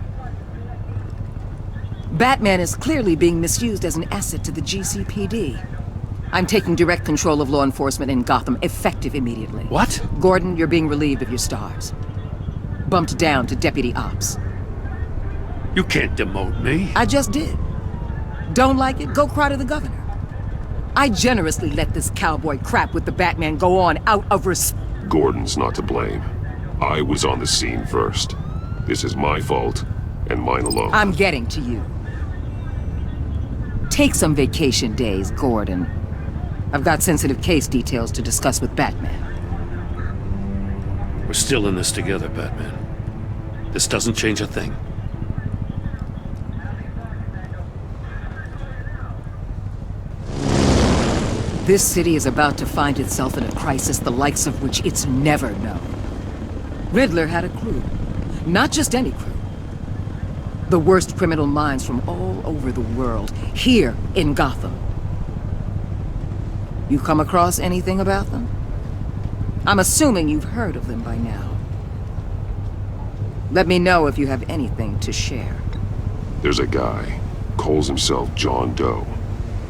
Batman is clearly being misused as an asset to the GCPD. I'm taking direct control of law enforcement in Gotham, effective immediately. What? Gordon, you're being relieved of your stars. Bumped down to Deputy Ops. You can't demote me. I just did. Don't like it? Go cry to the governor. I generously let this cowboy crap with the Batman go on out of respect. Gordon's not to blame. I was on the scene first. This is my fault, and mine alone. I'm getting to you. Take some vacation days, Gordon. I've got sensitive case details to discuss with Batman. We're still in this together, Batman. This doesn't change a thing. This city is about to find itself in a crisis the likes of which it's never known. Riddler had a crew. Not just any crew. The worst criminal minds from all over the world, here in Gotham. You come across anything about them? I'm assuming you've heard of them by now. Let me know if you have anything to share. There's a guy, calls himself John Doe.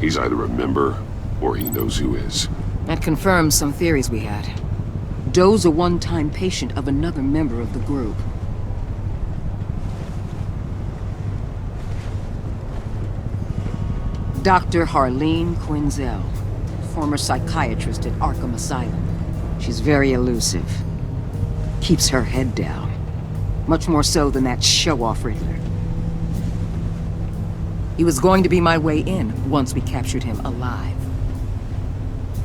He's either a member or he knows who is. That confirms some theories we had. Doe's a one-time patient of another member of the group. Dr. Harleen Quinzel, former psychiatrist at Arkham Asylum. She's very elusive. Keeps her head down. Much more so than that show-off Riddler. He was going to be my way in once we captured him alive.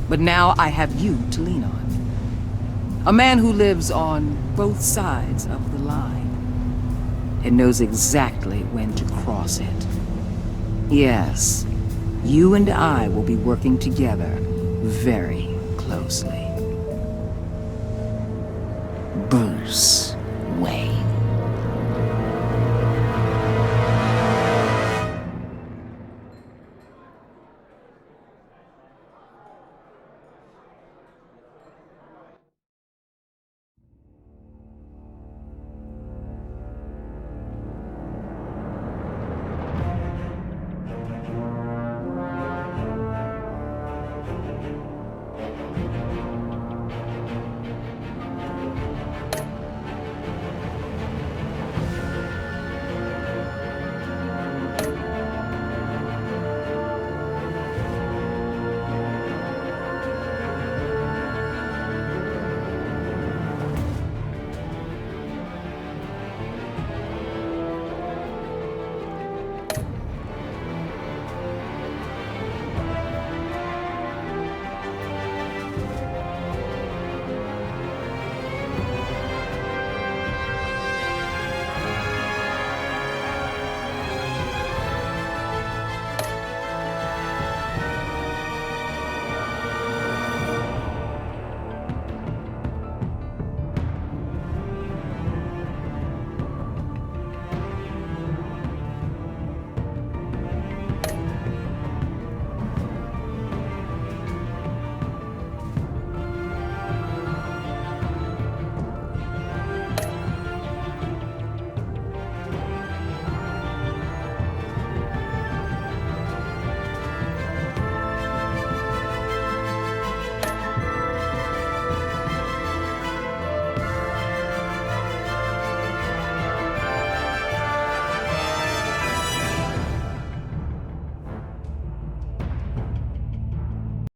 But now I have you to lean on. A man who lives on both sides of the line and knows exactly when to cross it. Yes, you and I will be working together very closely. Bruce Wayne.